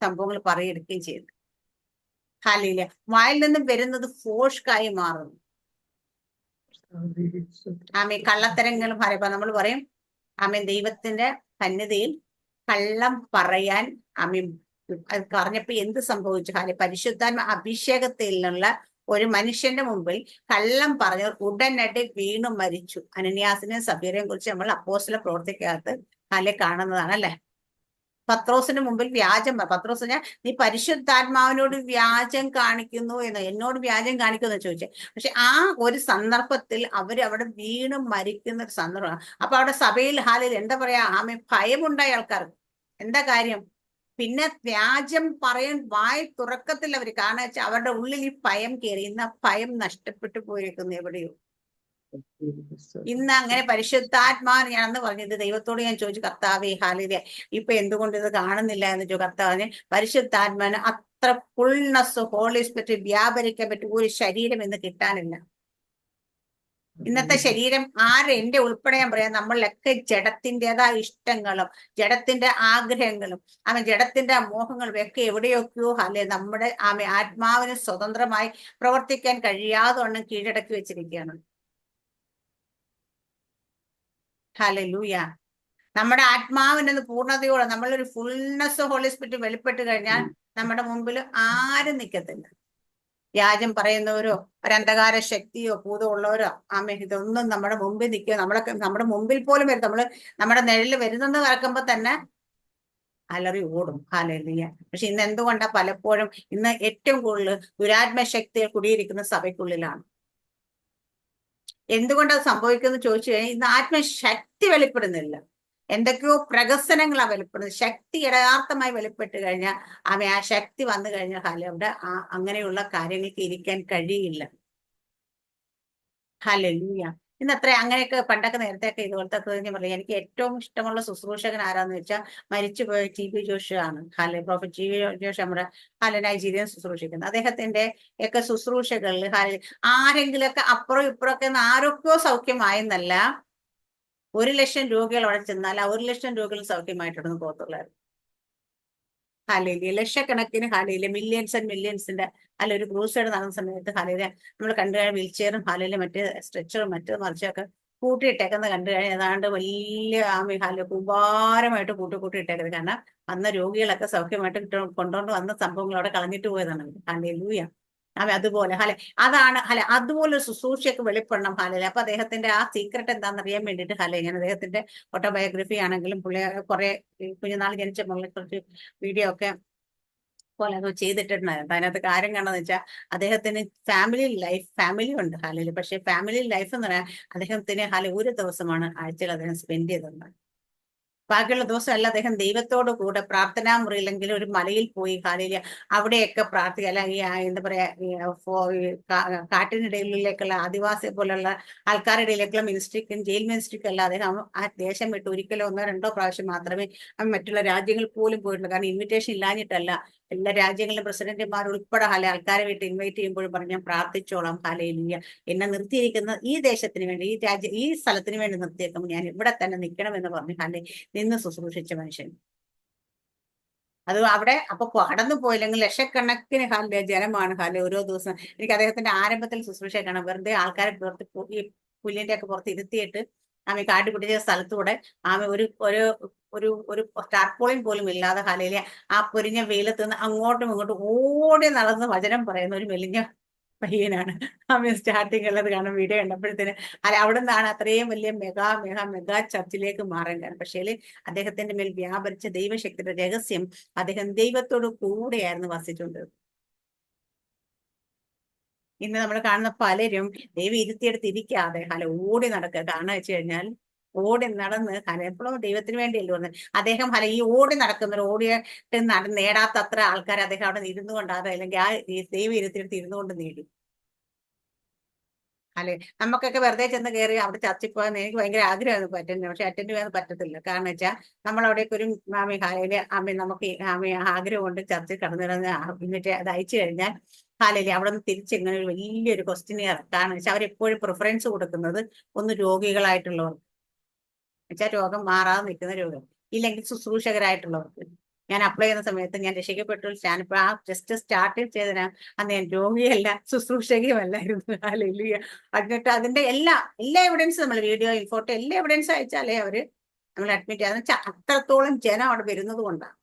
സംഭവങ്ങൾ പറയെടുക്കുകയും ചെയ്തു. വായിൽ നിന്നും വരുന്നത് ഫോഷ്കായി മാറുന്നു. കള്ളത്തരങ്ങളും നമ്മൾ പറയും ദൈവത്തിന്റെ സന്നിധിയിൽ കള്ളം പറയാൻ അത് പറഞ്ഞപ്പോ എന്ത് സംഭവിച്ചു? പരിശുദ്ധാത്മ അഭിഷേകത്തിൽ നിന്നുള്ള ഒരു മനുഷ്യന്റെ മുമ്പിൽ കള്ളം പറഞ്ഞവർ ഉടനടി വീണു മരിച്ചു. അനന്യാസിനെയും സഫീറയെയും കുറിച്ച് നമ്മൾ അപ്പോസ്തല പ്രവർത്തിക്കകത്ത് കാണുന്നതാണ് അല്ലെ. പത്രോസിന് മുമ്പിൽ വ്യാജം, പത്രോസ് നീ പരിശുദ്ധാത്മാവിനോട് വ്യാജം കാണിക്കുന്നു എന്ന്, എന്നോട് വ്യാജം കാണിക്കുന്നു ചോദിച്ചേ. പക്ഷെ ആ ഒരു സന്ദർഭത്തിൽ അവിടെ വീണും മരിക്കുന്ന ഒരു സന്ദർഭമാണ്. അപ്പൊ അവിടെ സഭയിൽ എന്താ പറയാ ഭയമുണ്ടായ ആൾക്കാർക്ക്. എന്താ കാര്യം? പിന്നെ വ്യാജം പറയാൻ വായ തുറക്കത്തില്ല അവര്. കാരണം വെച്ചാൽ അവരുടെ ഉള്ളിൽ ഈ ഭയം കയറി. ഇന്ന് ഭയം നഷ്ടപ്പെട്ടു പോയിരിക്കുന്നു എവിടെയോ. ഇന്ന് അങ്ങനെ പരിശുദ്ധാത്മാവ് ഞാനെന്ന് പറഞ്ഞത് ദൈവത്തോട് ഞാൻ ചോദിച്ചു, കർത്താവേ ഇപ്പൊ എന്തുകൊണ്ട് ഇത് കാണുന്നില്ല എന്ന് ചോദിച്ചു. കർത്താവിന് പരിശുദ്ധാത്മാവിന് അത്ര ഫുൾനെസ് ഹോളി സ്പിരിറ്റ് വ്യാപരിക്കാൻ പറ്റും ഒരു ശരീരം ഇന്ന് കിട്ടാനില്ല. ഇന്നത്തെ ശരീരം എന്റെ ഉൾപ്പെടെ ഞാൻ പറയാം, നമ്മളിലൊക്കെ ജഡത്തിൻ്റെതായ ഇഷ്ടങ്ങളും ജഡത്തിന്റെ ആഗ്രഹങ്ങളും ജഡത്തിന്റെ മോഹങ്ങളും ഒക്കെ എവിടെയൊക്കെയോ നമ്മുടെ ആത്മാവിന് സ്വതന്ത്രമായി പ്രവർത്തിക്കാൻ കഴിയാതെ വണ്ണം കീഴടക്കി വെച്ചിരിക്കുകയാണ്. ഹല്ലേലൂയ. നമ്മുടെ ആത്മാവിനൊന്ന് പൂർണ്ണതയോടെ നമ്മളൊരു ഫുൾനെസ് ഹോളി സ്പിരിറ്റ് വെളിപ്പെട്ട് കഴിഞ്ഞാൽ നമ്മുടെ മുമ്പിൽ ആരും നിൽക്കത്തില്ല. വ്യാജം പറയുന്നവരോ ഒരന്ധകാര ശക്തിയോ ഭൂതമുള്ളവരോ ഇതൊന്നും നമ്മുടെ മുമ്പിൽ നിൽക്കുക. നമ്മുടെ മുമ്പിൽ പോലും വരും. നമ്മുടെ നിഴലിൽ വരുന്നെന്ന് കേൾക്കുമ്പോ തന്നെ അലറി ഓടും. ഹല്ലേലൂയ. പക്ഷെ ഇന്ന് എന്തുകൊണ്ടാ പലപ്പോഴും ഇന്ന് ഏറ്റവും കൂടുതൽ ദുരാത്മശക്തികൾ കുടിയിരിക്കുന്ന സഭയ്ക്കുള്ളിലാണ്. എന്തുകൊണ്ടത് സംഭവിക്കുന്നത് ചോദിച്ചു കഴിഞ്ഞാൽ ഇന്ന് ആത്മശക്തി വെളിപ്പെടുന്നില്ല. എന്തൊക്കെയോ പ്രകസനങ്ങളാണ് വെളിപ്പെടുന്നത്. ശക്തി യഥാർത്ഥമായി വെളിപ്പെട്ട് കഴിഞ്ഞാൽ ആ ശക്തി വന്നു കഴിഞ്ഞാൽ അവിടെ അങ്ങനെയുള്ള കാര്യങ്ങൾക്ക് ഇരിക്കാൻ കഴിയില്ല. ഹല്ലേലൂയ. ഇന്നത്ര അങ്ങനെയൊക്കെ പണ്ടൊക്കെ നേരത്തെയൊക്കെ ഇതുപോലത്തെ ഞാൻ പറയാം. എനിക്ക് ഏറ്റവും ഇഷ്ടമുള്ള ശുശ്രൂഷകൻ ആരാന്ന് വെച്ചാൽ മരിച്ചുപോയ ടി ബി ജോഷി ആണ്. പ്രോഫറ്റ് ടി ബി ജോഷി നമ്മുടെ നൈജീരിയൻ ശുശ്രൂഷിക്കുന്നത്. അദ്ദേഹത്തിന്റെ ഒക്കെ ശുശ്രൂഷകളിൽ ആരെങ്കിലുമൊക്കെ അപ്പുറം ഇപ്പുറമൊക്കെ ആരൊക്കെയോ സൗഖ്യമായെന്നല്ല, 1,00,000 രോഗികൾ അവിടെ ചെന്നാൽ 1,00,000 രോഗികൾ സൗഖ്യമായിട്ടൊന്നും പോകത്തുള്ളായിരുന്നു. ലക്ഷക്കണക്കിന് മില്യൺസ് ആൻഡ് മില്യൺസിന്റെ ഒരു ക്രൂസൈഡ് നടന്ന സമയത്ത് നമ്മൾ കണ്ടു കഴിഞ്ഞാൽ വീൽചെയറും മറ്റേ സ്ട്രെച്ചറും മറ്റേ മറിച്ചൊക്കെ കൂട്ടിയിട്ടേക്കുന്നത് കണ്ടു കഴിഞ്ഞാൽ ഏതാണ്ട് വലിയ കുമ്പാരമായിട്ട് കൂട്ടിയിട്ടേക്കുന്നത്. കാരണം അന്ന് രോഗികളൊക്കെ സൗഖ്യമായിട്ട് കൊണ്ടുകൊണ്ട് വന്ന സംഭവങ്ങൾ അവിടെ കളഞ്ഞിട്ട് പോയതാണ്. ഹല്ലേലൂയ. അവൻ അതുപോലെ അതാണ് അതുപോലെ ശുശ്രൂഷയൊക്കെ വെളിപ്പെടണം അപ്പൊ അദ്ദേഹത്തിന്റെ ആ സീക്രട്ട് എന്താണെന്ന് അറിയാൻ വേണ്ടിയിട്ട് ഞാൻ അദ്ദേഹത്തിന്റെ ഓട്ടോബയോഗ്രഫി ആണെങ്കിലും പുള്ളി കുറെ കുഞ്ഞുനാൾ ജനിച്ച മുകളിൽ കുറച്ച് വീഡിയോ ഒക്കെ പോലെ അത് ചെയ്തിട്ടുണ്ടായിരുന്നു. അതിനകത്ത് കാര്യം കാണാന്ന് വെച്ചാൽ അദ്ദേഹത്തിന് ഫാമിലി ഉണ്ട് പക്ഷെ ഫാമിലി ലൈഫ് എന്ന് പറയാൻ അദ്ദേഹത്തിന് ഒരു ദിവസമാണ് ആഴ്ചയിൽ അദ്ദേഹം സ്പെൻഡ് ചെയ്തത്. ബാക്കിയുള്ള ദിവസമല്ല അദ്ദേഹം ദൈവത്തോട് കൂടെ പ്രാർത്ഥനാ മുറിയില്ലെങ്കിൽ ഒരു മലയിൽ പോയി അവിടെയൊക്കെ പ്രാർത്ഥിക്കുക, അല്ലെങ്കിൽ എന്താ പറയാ കാട്ടിനിടയിലേക്കുള്ള ആദിവാസി പോലുള്ള ആൾക്കാരുടെ ഇടയിലേക്കുള്ള മിനിസ്ട്രിക്കും ജയിൽ മിനിസ്ട്രിക്കും അല്ല അദ്ദേഹം ആ ദേശം വിട്ട് ഒരിക്കലോ 1-2 പ്രാവശ്യം മാത്രമേ മറ്റുള്ള രാജ്യങ്ങളിൽ പോലും പോയിട്ടുള്ളൂ. കാരണം ഇൻവിറ്റേഷൻ ഇല്ലാഞ്ഞിട്ടല്ല, എല്ലാ രാജ്യങ്ങളിലും പ്രസിഡന്റുമാർ ഉൾപ്പെടെ ആൾക്കാരെ വീട്ടിൽ ഇൻവൈറ്റ് ചെയ്യുമ്പോഴും പറഞ്ഞു ഞാൻ പ്രാർത്ഥിച്ചോളാം, ഹല്ലേലൂയ, എന്നെ നിർത്തിയിരിക്കുന്ന ഈ ദേശത്തിന് വേണ്ടി ഈ സ്ഥലത്തിന് വേണ്ടി നിർത്തിയേക്കുമ്പോൾ ഞാൻ ഇവിടെ തന്നെ നിൽക്കണമെന്ന് പറഞ്ഞു നിന്ന് ശുശ്രൂഷിച്ച മനുഷ്യൻ. അത് അവിടെ അപ്പൊ കടന്നു പോയില്ലെങ്കിൽ ലക്ഷക്കണക്കിന് ജനമാണ് ഓരോ ദിവസം. എനിക്ക് അദ്ദേഹത്തിന്റെ ആരംഭത്തിൽ ശുശ്രൂഷ കാണാം. വെറുതെ ആൾക്കാരെ പുറത്ത് ഈ പുല്ലിന്റെ ഒക്കെ പുറത്ത് ഇരുത്തിയിട്ട് കാട് പിടിച്ച സ്ഥലത്തൂടെ ഒരു ഒരു ഒരു ഒരു ടാർപോളിൻ പോലും ഇല്ലാതെ ആ പൊരിഞ്ഞ വെയിലത്ത് നിന്ന് അങ്ങോട്ടും ഇങ്ങോട്ടും ഓടി നടന്ന് വചനം പറയുന്ന ഒരു മെലിഞ്ഞ പയ്യനാണ്. സ്റ്റാർട്ടിങ് ഉള്ളത് കാണാൻ വീഡിയോ കണ്ടപ്പോഴത്തേന് അവിടെ നിന്നാണ് അത്രയും വലിയ മെഗാ ചർച്ചിലേക്ക് മാറാൻ കാരണം. പക്ഷേ അദ്ദേഹത്തിന്റെ മേൽ വ്യാപരിച്ച ദൈവശക്തിയുടെ രഹസ്യം അദ്ദേഹം ദൈവത്തോട് കൂടെയായിരുന്നു വസിച്ചുകൊണ്ട്. ഇന്ന് നമ്മൾ കാണുന്ന പലരും ദൈവം ഇരുത്തിയെടുത്ത് ഇരിക്കാതെ ഓടി നടക്കുക. കാരണം വെച്ച് കഴിഞ്ഞാൽ ഓടി നടന്ന് എപ്പോഴും ദൈവത്തിന് വേണ്ടിയല്ലോ വന്നത്. അദ്ദേഹം ഈ ഓടി നടക്കുന്നവർ ഓടിയിട്ട് നേടാത്ത അത്ര ആൾക്കാർ അദ്ദേഹം അവിടെ ഇരുന്നു കൊണ്ടാതെ അല്ലെങ്കിൽ ആ ദൈവം ഇരുത്തിയെടുത്ത് ഇരുന്നു കൊണ്ട് നേടി. നമുക്കൊക്കെ വെറുതെ ചെന്ന് കയറി അവിടെ ചർച്ചിൽ പോകാൻ എനിക്ക് ഭയങ്കര ആഗ്രഹമാണ് പറ്റുന്നത്. പക്ഷെ അറ്റൻഡ് ചെയ്യാൻ പറ്റത്തില്ല. കാരണം വെച്ചാൽ നമ്മളവിടേക്ക് ഒരു നമുക്ക് ആഗ്രഹമുണ്ട് ചർച്ചിൽ കടന്നിടുന്ന എന്നിട്ട് അത് അയച്ചു കഴിഞ്ഞാൽ അവിടെ നിന്ന് തിരിച്ചിങ്ങനെ ഒരു വലിയൊരു ക്വസ്റ്റ്യനിയർ. കാരണം വെച്ചാൽ അവരെപ്പോഴും പ്രിഫറൻസ് കൊടുക്കുന്നത് ഒന്ന് രോഗികളായിട്ടുള്ളവർക്ക്, വെച്ചാൽ രോഗം മാറാതെ നിൽക്കുന്ന രോഗം, ഇല്ലെങ്കിൽ ശുശ്രൂഷകരായിട്ടുള്ളവർക്ക്. ഞാൻ അപ്ലൈ ചെയ്യുന്ന സമയത്ത് ഞാൻ രക്ഷിക്കപ്പെട്ടു. ഞാനിപ്പോ ആ ജസ്റ്റ് സ്റ്റാർട്ട് ചെയ്തതിനാ അന്ന് ഞാൻ രോഗിയല്ല ശുശ്രൂഷകയുമല്ലായിരുന്നു. ഹല്ലേലൂയ. എന്നിട്ട് അതിന്റെ എല്ലാ എവിഡൻസും നമ്മൾ വീഡിയോ ഫോട്ടോ എല്ലാ എവിഡൻസും അയച്ചാലേ അവര് നമ്മൾ അഡ്മിറ്റ് ചെയ്യാന്ന് വെച്ചാൽ അത്രത്തോളം ജനം അവിടെ വരുന്നത് കൊണ്ടാണ്.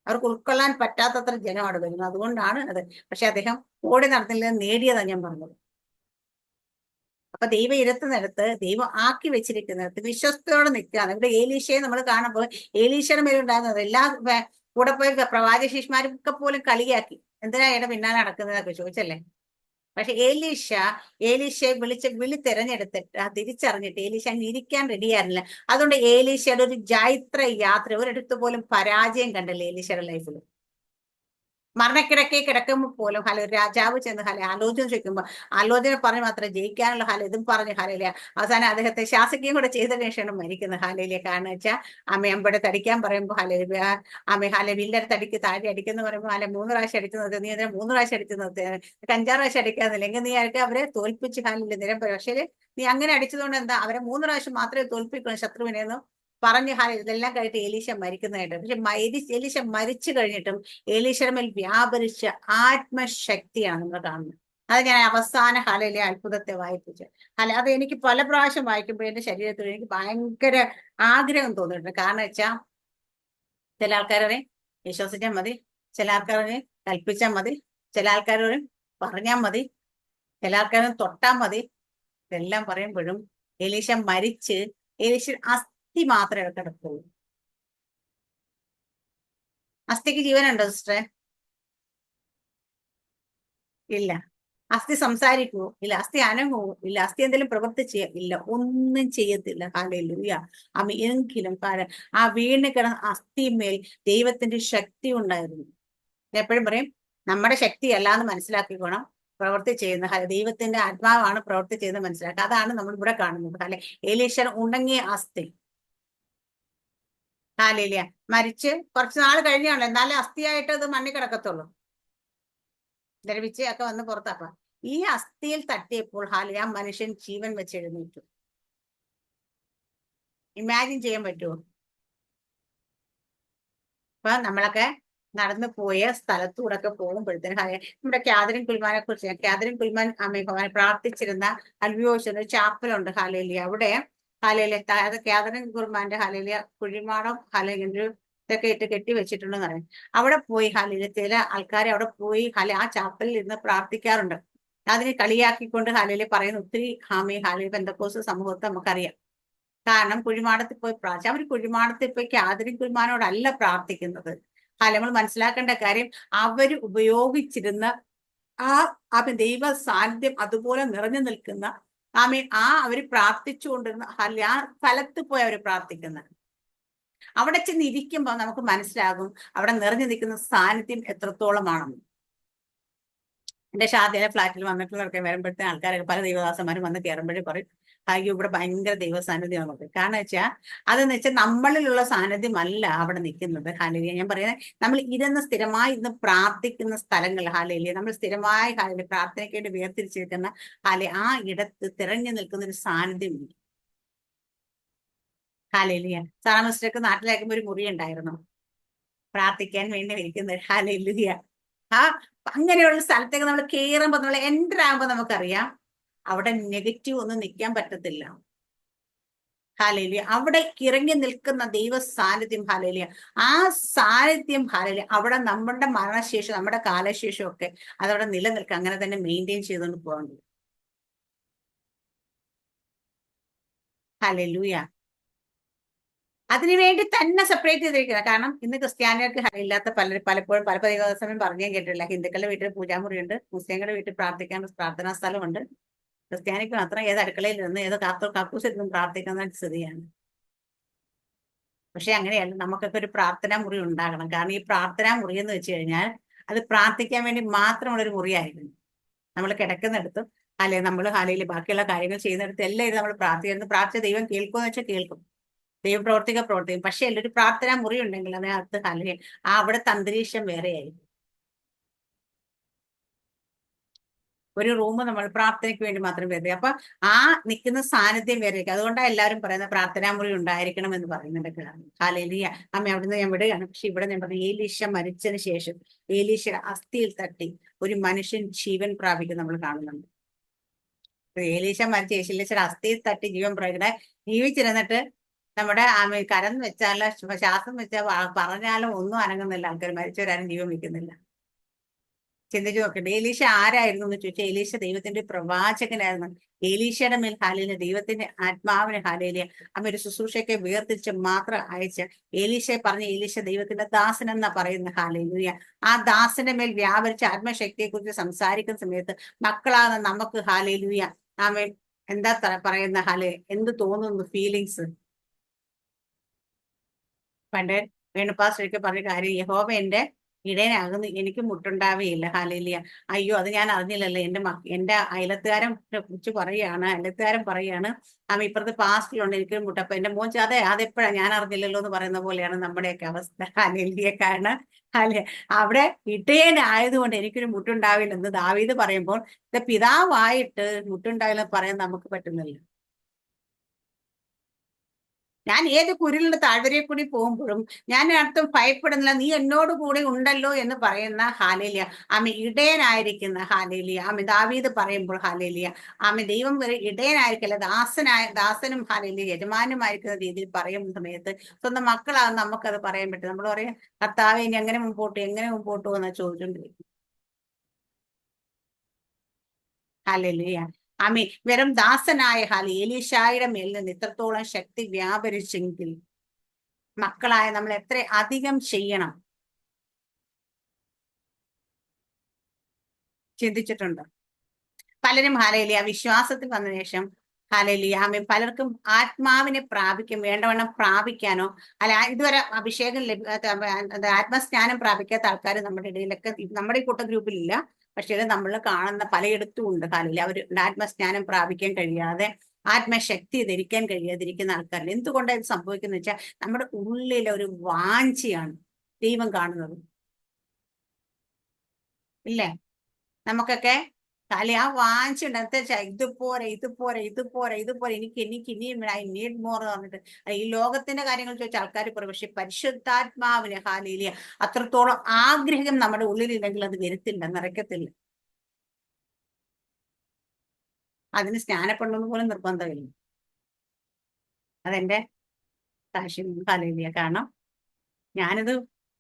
അവർക്ക് ഉൾക്കൊള്ളാൻ പറ്റാത്തത്ര ജനം അവിടെ വരുന്നത്, അതുകൊണ്ടാണ് അത്. പക്ഷെ അദ്ദേഹം ഓടി നടന്നില്ല, നേടിയതാണ് ഞാൻ പറഞ്ഞത്. അപ്പൊ ദൈവം ഇരുത്തുന്നിടത്ത്, ദൈവം ആക്കി വെച്ചിരിക്കുന്നിടത്ത് വിശ്വസ്തയോടെ നിൽക്കുകയാണ്. ഇവിടെ ഏലീശയെ നമ്മൾ കാണുമ്പോൾ ഏലീശയുടെ മേലുണ്ടാകുന്നത് എല്ലാ കൂടെ പോയി പ്രവാചക ശിഷ്യന്മാരൊക്കെ പോലും കളിയാക്കി, എന്തിനാ ഇവിടെ പിന്നാലെ നടക്കുന്നതൊക്കെ ചോദിച്ചല്ലേ. പക്ഷെ ഏലീശയെ വിളി തെരഞ്ഞെടുത്തിട്ട് തിരിച്ചറിഞ്ഞിട്ട് ഏലീശ അങ്ങ് ഇരിക്കാൻ റെഡിയായിരുന്നില്ല. അതുകൊണ്ട് ഏലീശയുടെ ഒരു ജൈത്ര യാത്ര ഒരിടത്ത് പോലും പരാജയം കണ്ടല്ലേ ഏലീശയുടെ ലൈഫിൽ. മരണക്കിടക്കെ കിടക്കുമ്പോൾ പോലും ഒരു രാജാവ് ചെന്ന് ആലോചന ചോദിക്കുമ്പോൾ ആലോചന പറഞ്ഞ് മാത്രം ജയിക്കാനുള്ള ഇതും പറഞ്ഞ് അവസാനം അദ്ദേഹത്തെ ശാസിക്കുകയും കൂടെ ചെയ്തതിനു ശേഷമാണ് മരിക്കുന്നത്. കാരണം വെച്ചാൽ അമ്പടെ തടിക്കാൻ പറയുമ്പോൾ വില്ലർ തടിക്ക് താഴെ അടിക്കുന്ന പറയുമ്പോൾ 3 പ്രാവശ്യം അടിച്ചു നിർത്തി, നീ അതിനെ 3 പ്രാവശ്യം അടിച്ചു നിർത്തി, 5-6 പ്രാവശ്യം അടിക്കാന്നില്ലെങ്കിൽ നീ ആർക്ക് അവരെ തോൽപ്പിച്ച് നിരമ്പരം. പക്ഷേ നീ അങ്ങനെ അടിച്ചതുകൊണ്ട് എന്താ, അവരെ 3 പ്രാവശ്യം മാത്രമേ തോൽപ്പിക്കണം ശത്രുവിനെന്ന് പറഞ്ഞ് ഇതെല്ലാം കഴിഞ്ഞിട്ട് ഏലീശ മരിക്കുന്നതായിട്ട്. പക്ഷെ ഏലീശ മരിച്ചു കഴിഞ്ഞിട്ടും ഏലീശയുടെ മേൽ വ്യാപരിച്ച ആത്മശക്തിയാണ് നമ്മൾ കാണുന്നത്. അത് ഞാൻ അവസാന അത്ഭുതത്തെ വായിപ്പിച്ചു. അത് എനിക്ക് പല പ്രാവശ്യം വായിക്കുമ്പോൾ എന്റെ ശരീരത്തിൽ എനിക്ക് ഭയങ്കര ആഗ്രഹം തോന്നിയിട്ടുണ്ട്. കാരണം വെച്ചാൽ ചില ആൾക്കാരെ വിശ്വസിച്ചാൽ മതി, ചില ആൾക്കാരെ കൽപ്പിച്ചാൽ മതി, ചില ആൾക്കാരെ പറഞ്ഞാൽ മതി, ചില ആൾക്കാരെ തൊട്ടാൽ മതി. ഇതെല്ലാം പറയുമ്പോഴും ഏലീശ മരിച്ച് ഏലീശ അസ്ഥി മാത്രമേ കിടക്കുള്ളൂ. അസ്ഥിക്ക് ജീവനുണ്ടോ സിസ്റ്ററെ? ഇല്ല. അസ്ഥി സംസാരിക്കുവോ? ഇല്ല. അസ്ഥി അനങ്ങുവോ? ഇല്ല. അസ്ഥി എന്തെങ്കിലും പ്രവർത്തിച്ചോ? ഇല്ല. ഒന്നും ചെയ്യത്തില്ല. ഹല്ലേലൂയ. എങ്കിലും ആ വീണ് കിടന്ന അസ്ഥിമേൽ ദൈവത്തിന്റെ ശക്തി ഉണ്ടായിരുന്നു. എപ്പോഴും പറയും നമ്മുടെ ശക്തി അല്ലാന്ന് മനസ്സിലാക്കിക്കോണം, പ്രവൃത്തി ചെയ്യുന്ന ദൈവത്തിന്റെ ആത്മാവാണ് പ്രവൃത്തി ചെയ്യുന്നത് മനസ്സിലാക്കുക. അതാണ് നമ്മൾ ഇവിടെ കാണുന്നത്. ഏലീശ ഉണങ്ങിയ അസ്ഥി. ഹല്ലേലൂയ. മരിച്ച് കുറച്ച് നാൾ കഴിഞ്ഞാണല്ലോ, എന്നാലേ അസ്ഥിയായിട്ട് അത് മണ്ണിൽ കിടക്കത്തുള്ളൂ. ദ്രവിച്ച് ഒക്കെ വന്ന് പുറത്താക്കാം. ഈ അസ്ഥിയിൽ തട്ടിയപ്പോൾ ആ മനുഷ്യൻ ജീവൻ വെച്ച് എഴുന്നേറ്റു. ഇമാജിൻ ചെയ്യാൻ പറ്റുമോ? അപ്പൊ നമ്മളൊക്കെ നടന്നു പോയ സ്ഥലത്തൂടെ ഒക്കെ പോകുമ്പോഴത്തേന് നമ്മുടെ കാതറിൻ കുൽമാനെ കുറിച്ച്, കാതറിൻ കുൽമാൻ പ്രാർത്ഥിച്ചിരുന്ന അൽവിയോസ് ചാപ്പലുണ്ട്. അവിടെ കാതറിൻ കുൽമാന്റെ കുഴിമാടം ഒരു ഇതൊക്കെ ഇട്ട് കെട്ടി വെച്ചിട്ടുണ്ടെന്ന് പറയും. അവിടെ പോയി ഹാലയില് ചില ആൾക്കാരെ അവിടെ പോയി ആ ചാപ്പലിൽ ഇരുന്ന് പ്രാർത്ഥിക്കാറുണ്ട്. അതിനെ കളിയാക്കിക്കൊണ്ട് ഹാലയില് പറയുന്ന ഒത്തിരി ഹാലയിൽ പെന്തക്കോസ്ത് സമൂഹത്തെ നമുക്കറിയാം. കാരണം കുഴിമാടത്തിൽ പോയി പ്രാർത്ഥിച്ചു. അവർ കുഴിമാടത്തിൽ പോയി കാതറിൻ കുഴിമാനോടല്ല പ്രാർത്ഥിക്കുന്നത്. നമ്മൾ മനസ്സിലാക്കേണ്ട കാര്യം, അവര് ഉപയോഗിച്ചിരുന്ന ദൈവ സാന്നിധ്യം അതുപോലെ നിറഞ്ഞു നിൽക്കുന്ന അവര് പ്രാർത്ഥിച്ചുകൊണ്ടിരുന്ന ആ സ്ഥലത്ത് പോയി അവര് പ്രാർത്ഥിക്കുന്നത്. അവിടെ ചെന്ന് ഇരിക്കുമ്പോൾ നമുക്ക് മനസ്സിലാകും അവിടെ നിറഞ്ഞു നിൽക്കുന്ന സാന്നിധ്യം എത്രത്തോളമാണെന്ന്. എന്റെ ഷാദിയിലെ ഫ്ലാറ്റിൽ വന്നിട്ടുള്ളവർക്ക് വരുമ്പോഴത്തെ ആൾക്കാരൊക്കെ പല ദൈവദാസന്മാരും വന്ന് കയറുമ്പോഴേ പറയും, അയ്യോ ഇവിടെ ഭയങ്കര ദൈവ സാന്നിധ്യം നമുക്ക്. കാരണം വെച്ചാൽ അതെന്ന് വെച്ചാൽ നമ്മളിലുള്ള സാന്നിധ്യമല്ല അവിടെ നിൽക്കുന്നത്. ഹാലേലിയ ഞാൻ പറയുന്നത്, നമ്മൾ ഇരുന്ന് സ്ഥിരമായി ഇന്ന് പ്രാർത്ഥിക്കുന്ന സ്ഥലങ്ങൾ, ഹാലേലിയ നമ്മൾ സ്ഥിരമായി പ്രാർത്ഥനയ്ക്ക് വേണ്ടി വേർതിരിച്ചിരിക്കുന്ന ആ ഇടത്ത് തിരഞ്ഞു നിൽക്കുന്ന ഒരു സാന്നിധ്യമുണ്ട്. ഹാലേലിയ സാറാമിസ്റ്റർക്ക് നാട്ടിലേക്കുമ്പോൾ ഒരു മുറി ഉണ്ടായിരുന്നു പ്രാർത്ഥിക്കാൻ വേണ്ടി ഇരിക്കുന്നത്. ഹാലേലിയ അങ്ങനെയുള്ള സ്ഥലത്തേക്ക് നമ്മൾ കയറുമ്പോൾ, നമ്മൾ എൻ്റർ ആകുമ്പോൾ നമുക്കറിയാം അവിടെ നെഗറ്റീവ് ഒന്നും നിൽക്കാൻ പറ്റത്തില്ല. ഹാലേലിയ അവിടെ ഇറങ്ങി നിൽക്കുന്ന ദൈവ സാന്നിധ്യം, ഹാലേലിയ ആ സാന്നിധ്യം, ഹാലേലിയ അവിടെ നമ്മുടെ മരണശേഷം നമ്മുടെ കാലശേഷം ഒക്കെ അതവിടെ നിലനിൽക്കുക, അങ്ങനെ തന്നെ മെയിൻറ്റെയിൻ ചെയ്തുകൊണ്ട് പോകേണ്ടത്. ഹാലേലൂയ അതിനുവേണ്ടി തന്നെ സെപ്പറേറ്റ് ചെയ്തിരിക്കുന്നത്. കാരണം ഇന്ന് ക്രിസ്ത്യാനികൾക്ക് ഇല്ലാത്ത പലപ്പോഴും പല ദിവസം പറഞ്ഞു കേട്ടിട്ടില്ല. ഹിന്ദുക്കളുടെ വീട്ടിൽ പൂജാമുറിയുണ്ട്, മുസ്ലിങ്ങളുടെ വീട്ടിൽ പ്രാർത്ഥിക്കാൻ പ്രാർത്ഥനാ സ്ഥലമുണ്ട്. ക്രിസ്ത്യാനിക്ക് മാത്രം ഏത് അടുക്കളയിൽ നിന്ന് ഏത് കക്കൂസിരുന്നും പ്രാർത്ഥിക്കുന്ന സ്ഥിതിയാണ്. പക്ഷെ അങ്ങനെയല്ല, നമുക്കൊക്കെ ഒരു പ്രാർത്ഥനാ മുറി ഉണ്ടാകണം. കാരണം ഈ പ്രാർത്ഥനാ മുറി എന്ന് വെച്ച് കഴിഞ്ഞാൽ അത് പ്രാർത്ഥിക്കാൻ വേണ്ടി മാത്രമുള്ള ഒരു മുറിയായിരിക്കും. നമ്മൾ കിടക്കുന്നിടത്തും നമ്മൾ ഹാലയിൽ ബാക്കിയുള്ള കാര്യങ്ങൾ ചെയ്യുന്നിടത്ത് എല്ലാം ഇത് നമ്മൾ പ്രാർത്ഥിച്ച ദൈവം കേൾക്കുമെന്ന് വെച്ചാൽ കേൾക്കും, ദൈവം പ്രവർത്തിക്കും. പക്ഷെ ഒരു പ്രാർത്ഥനാ മുറി ഉണ്ടെങ്കിൽ അതിനകത്ത് ഹാലയിൽ അവിടുത്തെ അന്തരീക്ഷം വേറെയായിരിക്കും. ഒരു റൂം നമ്മൾ പ്രാർത്ഥനയ്ക്ക് വേണ്ടി മാത്രം വരുന്നത്. അപ്പൊ നിൽക്കുന്ന സാന്നിധ്യം വേറെയായിരിക്കും. അതുകൊണ്ടാണ് എല്ലാവരും പറയുന്നത് പ്രാർത്ഥനാ മുറി ഉണ്ടായിരിക്കണം എന്ന് പറയുന്നുണ്ട്. ഹാലേലിയ അവിടുന്ന് ഞാൻ വിടുകയാണ്. പക്ഷെ ഇവിടെ ഞാൻ പറഞ്ഞു, ഏലീശ മരിച്ചതിന് ശേഷം ഏലീശയുടെ അസ്ഥിയിൽ തട്ടി ഒരു മനുഷ്യൻ ജീവൻ പ്രാപിക്കും നമ്മൾ കാണുന്നുണ്ട്. ഏലീശ മരിച്ച ഏലീശയുടെ അസ്ഥിയിൽ തട്ടി ജീവൻ പ്രാപിക്കണേ. ജീവിച്ചിരുന്നിട്ട് നമ്മുടെ കരം വെച്ചാലോ ശ്വാസം വെച്ചാൽ പറഞ്ഞാലും ഒന്നും അനങ്ങുന്നില്ല. ആൾക്കാർ മരിച്ചവരാരും ജീവൻ വയ്ക്കുന്നില്ല. ചിന്തിച്ചു നോക്കട്ടെ, ഏലീശ ആരായിരുന്നു എന്ന് ചോദിച്ചാൽ ഏലീശ ദൈവത്തിന്റെ പ്രവാചകനായിരുന്നു. ഏലീശയുടെ മേൽ ഹാലേലിയ ദൈവത്തിന്റെ ആത്മാവിനെ ഹാലേലിയ ഒരു ശുശ്രൂഷയ്ക്ക് വേർതിരിച്ച് മാത്രം അയച്ച ഏലീശയെ പറഞ്ഞ ഏലീശ ദൈവത്തിന്റെ ദാസൻ എന്നാ പറയുന്ന ഹാലേലിയ. ആ ദാസന്റെ മേൽ വ്യാപരിച്ച ആത്മശക്തിയെ കുറിച്ച് സംസാരിക്കുന്ന സമയത്ത് മക്കളാണ് നമുക്ക് ഹാലേലിയ എന്താ പറയുന്ന എന്ത് തോന്നുന്നു ഫീലിങ്സ്. പണ്ട് വേണുപാസ്റ്റൊക്കെ പറഞ്ഞ കാര്യം, യഹോവ എന്റെ ഇടയനാകുന്നു, എനിക്ക് മുട്ടുണ്ടാവുകയില്ല. ഹാലേലിയ അയ്യോ അത് ഞാൻ അറിഞ്ഞില്ലല്ലോ. എന്റെ അയലത്തുകാരൻ കുറിച്ച് അയലത്തുകാരൻ പറയാണ് ഇപ്പുറത്ത് പാസ്റ്റിലുണ്ട് എനിക്കൊരു മുട്ട. അപ്പൊ എന്റെ മോൻ അതെപ്പോഴാ ഞാൻ അറിഞ്ഞില്ലല്ലോ എന്ന് പറയുന്ന പോലെയാണ് നമ്മുടെയൊക്കെ അവസ്ഥ. ഹാലേലിയ കാരണം അവിടെ ഇടയനായതുകൊണ്ട് എനിക്കൊരു മുട്ടുണ്ടാവില്ലെന്ന് ദാവീദ് പറയുമ്പോൾ പിതാവായിട്ട് മുട്ടുണ്ടാവില്ലെന്ന് പറയാൻ നമുക്ക് പറ്റുന്നില്ല. ഞാൻ ഏത് കുരിലിന്റെ താഴ്വരയിൽ കൂടി പോകുമ്പോഴും ഞാൻ അർത്ഥം ഭയപ്പെടുന്നില്ല, നീ എന്നോട് കൂടെ ഉണ്ടല്ലോ എന്ന് പറയുന്ന ഹാലേലിയ ഇടയനായിരിക്കുന്ന ഹാലേലിയ ദാവീദ് പറയുമ്പോൾ ഹാലേലിയ ദൈവം ഇടയനായിരിക്കല്ല ദാസനും ഹാലേലിയ യജമാനുമായിരിക്കുന്ന രീതിയിൽ പറയുന്ന സമയത്ത് സ്വന്തം മക്കളാണ് നമുക്കത് പറയാൻ പറ്റും. നമ്മൾ പറയാം, കർത്താവെ ഇനി എങ്ങനെ മുമ്പോട്ട് എന്ന് ചോദിച്ചോണ്ടിരിക്കും. ഹാലേലിയ വെറും ദാസനായ ഏലീശായുടെ മേൽ നിന്ന് ഇത്രത്തോളം ശക്തി വ്യാപരിച്ചെങ്കിൽ മക്കളായ നമ്മൾ എത്ര അധികം ചെയ്യണം ചിന്തിച്ചിട്ടുണ്ട്? പലരും ഹാലേലിയ വിശ്വാസത്തിൽ വന്ന ശേഷം ഹാലേലിയ പലർക്കും ആത്മാവിനെ വേണ്ടവണ്ണം പ്രാപിക്കാനോ ഇതുവരെ അഭിഷേകം ആത്മസ്നാനം പ്രാപിക്കാത്ത ആൾക്കാർ നമ്മുടെ ഇടയിലൊക്കെ നമ്മുടെ കൂട്ട ഗ്രൂപ്പിലില്ല. പക്ഷേ നമ്മൾ കാണുന്ന പലയിടത്തും ഉണ്ട് ഹാലേലിയ അവർ ആത്മസ്നാനം പ്രാപിക്കാൻ കഴിയാതെ ആത്മശക്തി ധരിക്കാൻ കഴിയാതിരിക്കുന്ന ആൾക്കാരുണ്ട്. എന്തുകൊണ്ടാണ് ഇത് സംഭവിക്കുന്നത് വെച്ചാൽ നമ്മുടെ ഉള്ളിലെ ഒരു വാഞ്ചയാണ് ദൈവം കാണുന്നത്. ഇല്ലേ? നമുക്കൊക്കെ ആ വാഞ്ചുണ്ട്, ഇതുപോലെ എനിക്ക് ഇനിയും ഐ നീഡ് മോർ എന്ന് പറഞ്ഞിട്ട് ഈ ലോകത്തിന്റെ കാര്യങ്ങൾ ചോദിച്ച ആൾക്കാർ പറയും. പക്ഷെ പരിശുദ്ധാത്മാവിന് ഹാലേലിയ അത്രത്തോളം ആഗ്രഹം നമ്മുടെ ഉള്ളിലില്ലെങ്കിൽ അത് വരുത്തില്ല, നിറയ്ക്കത്തില്ല. അതിന് സ്നാനപ്പെടണമെന്ന് പോലും നിർബന്ധമില്ല. അതെന്റെ സാക്ഷ്യം ഹാലേലിയ. കാരണം ഞാനത്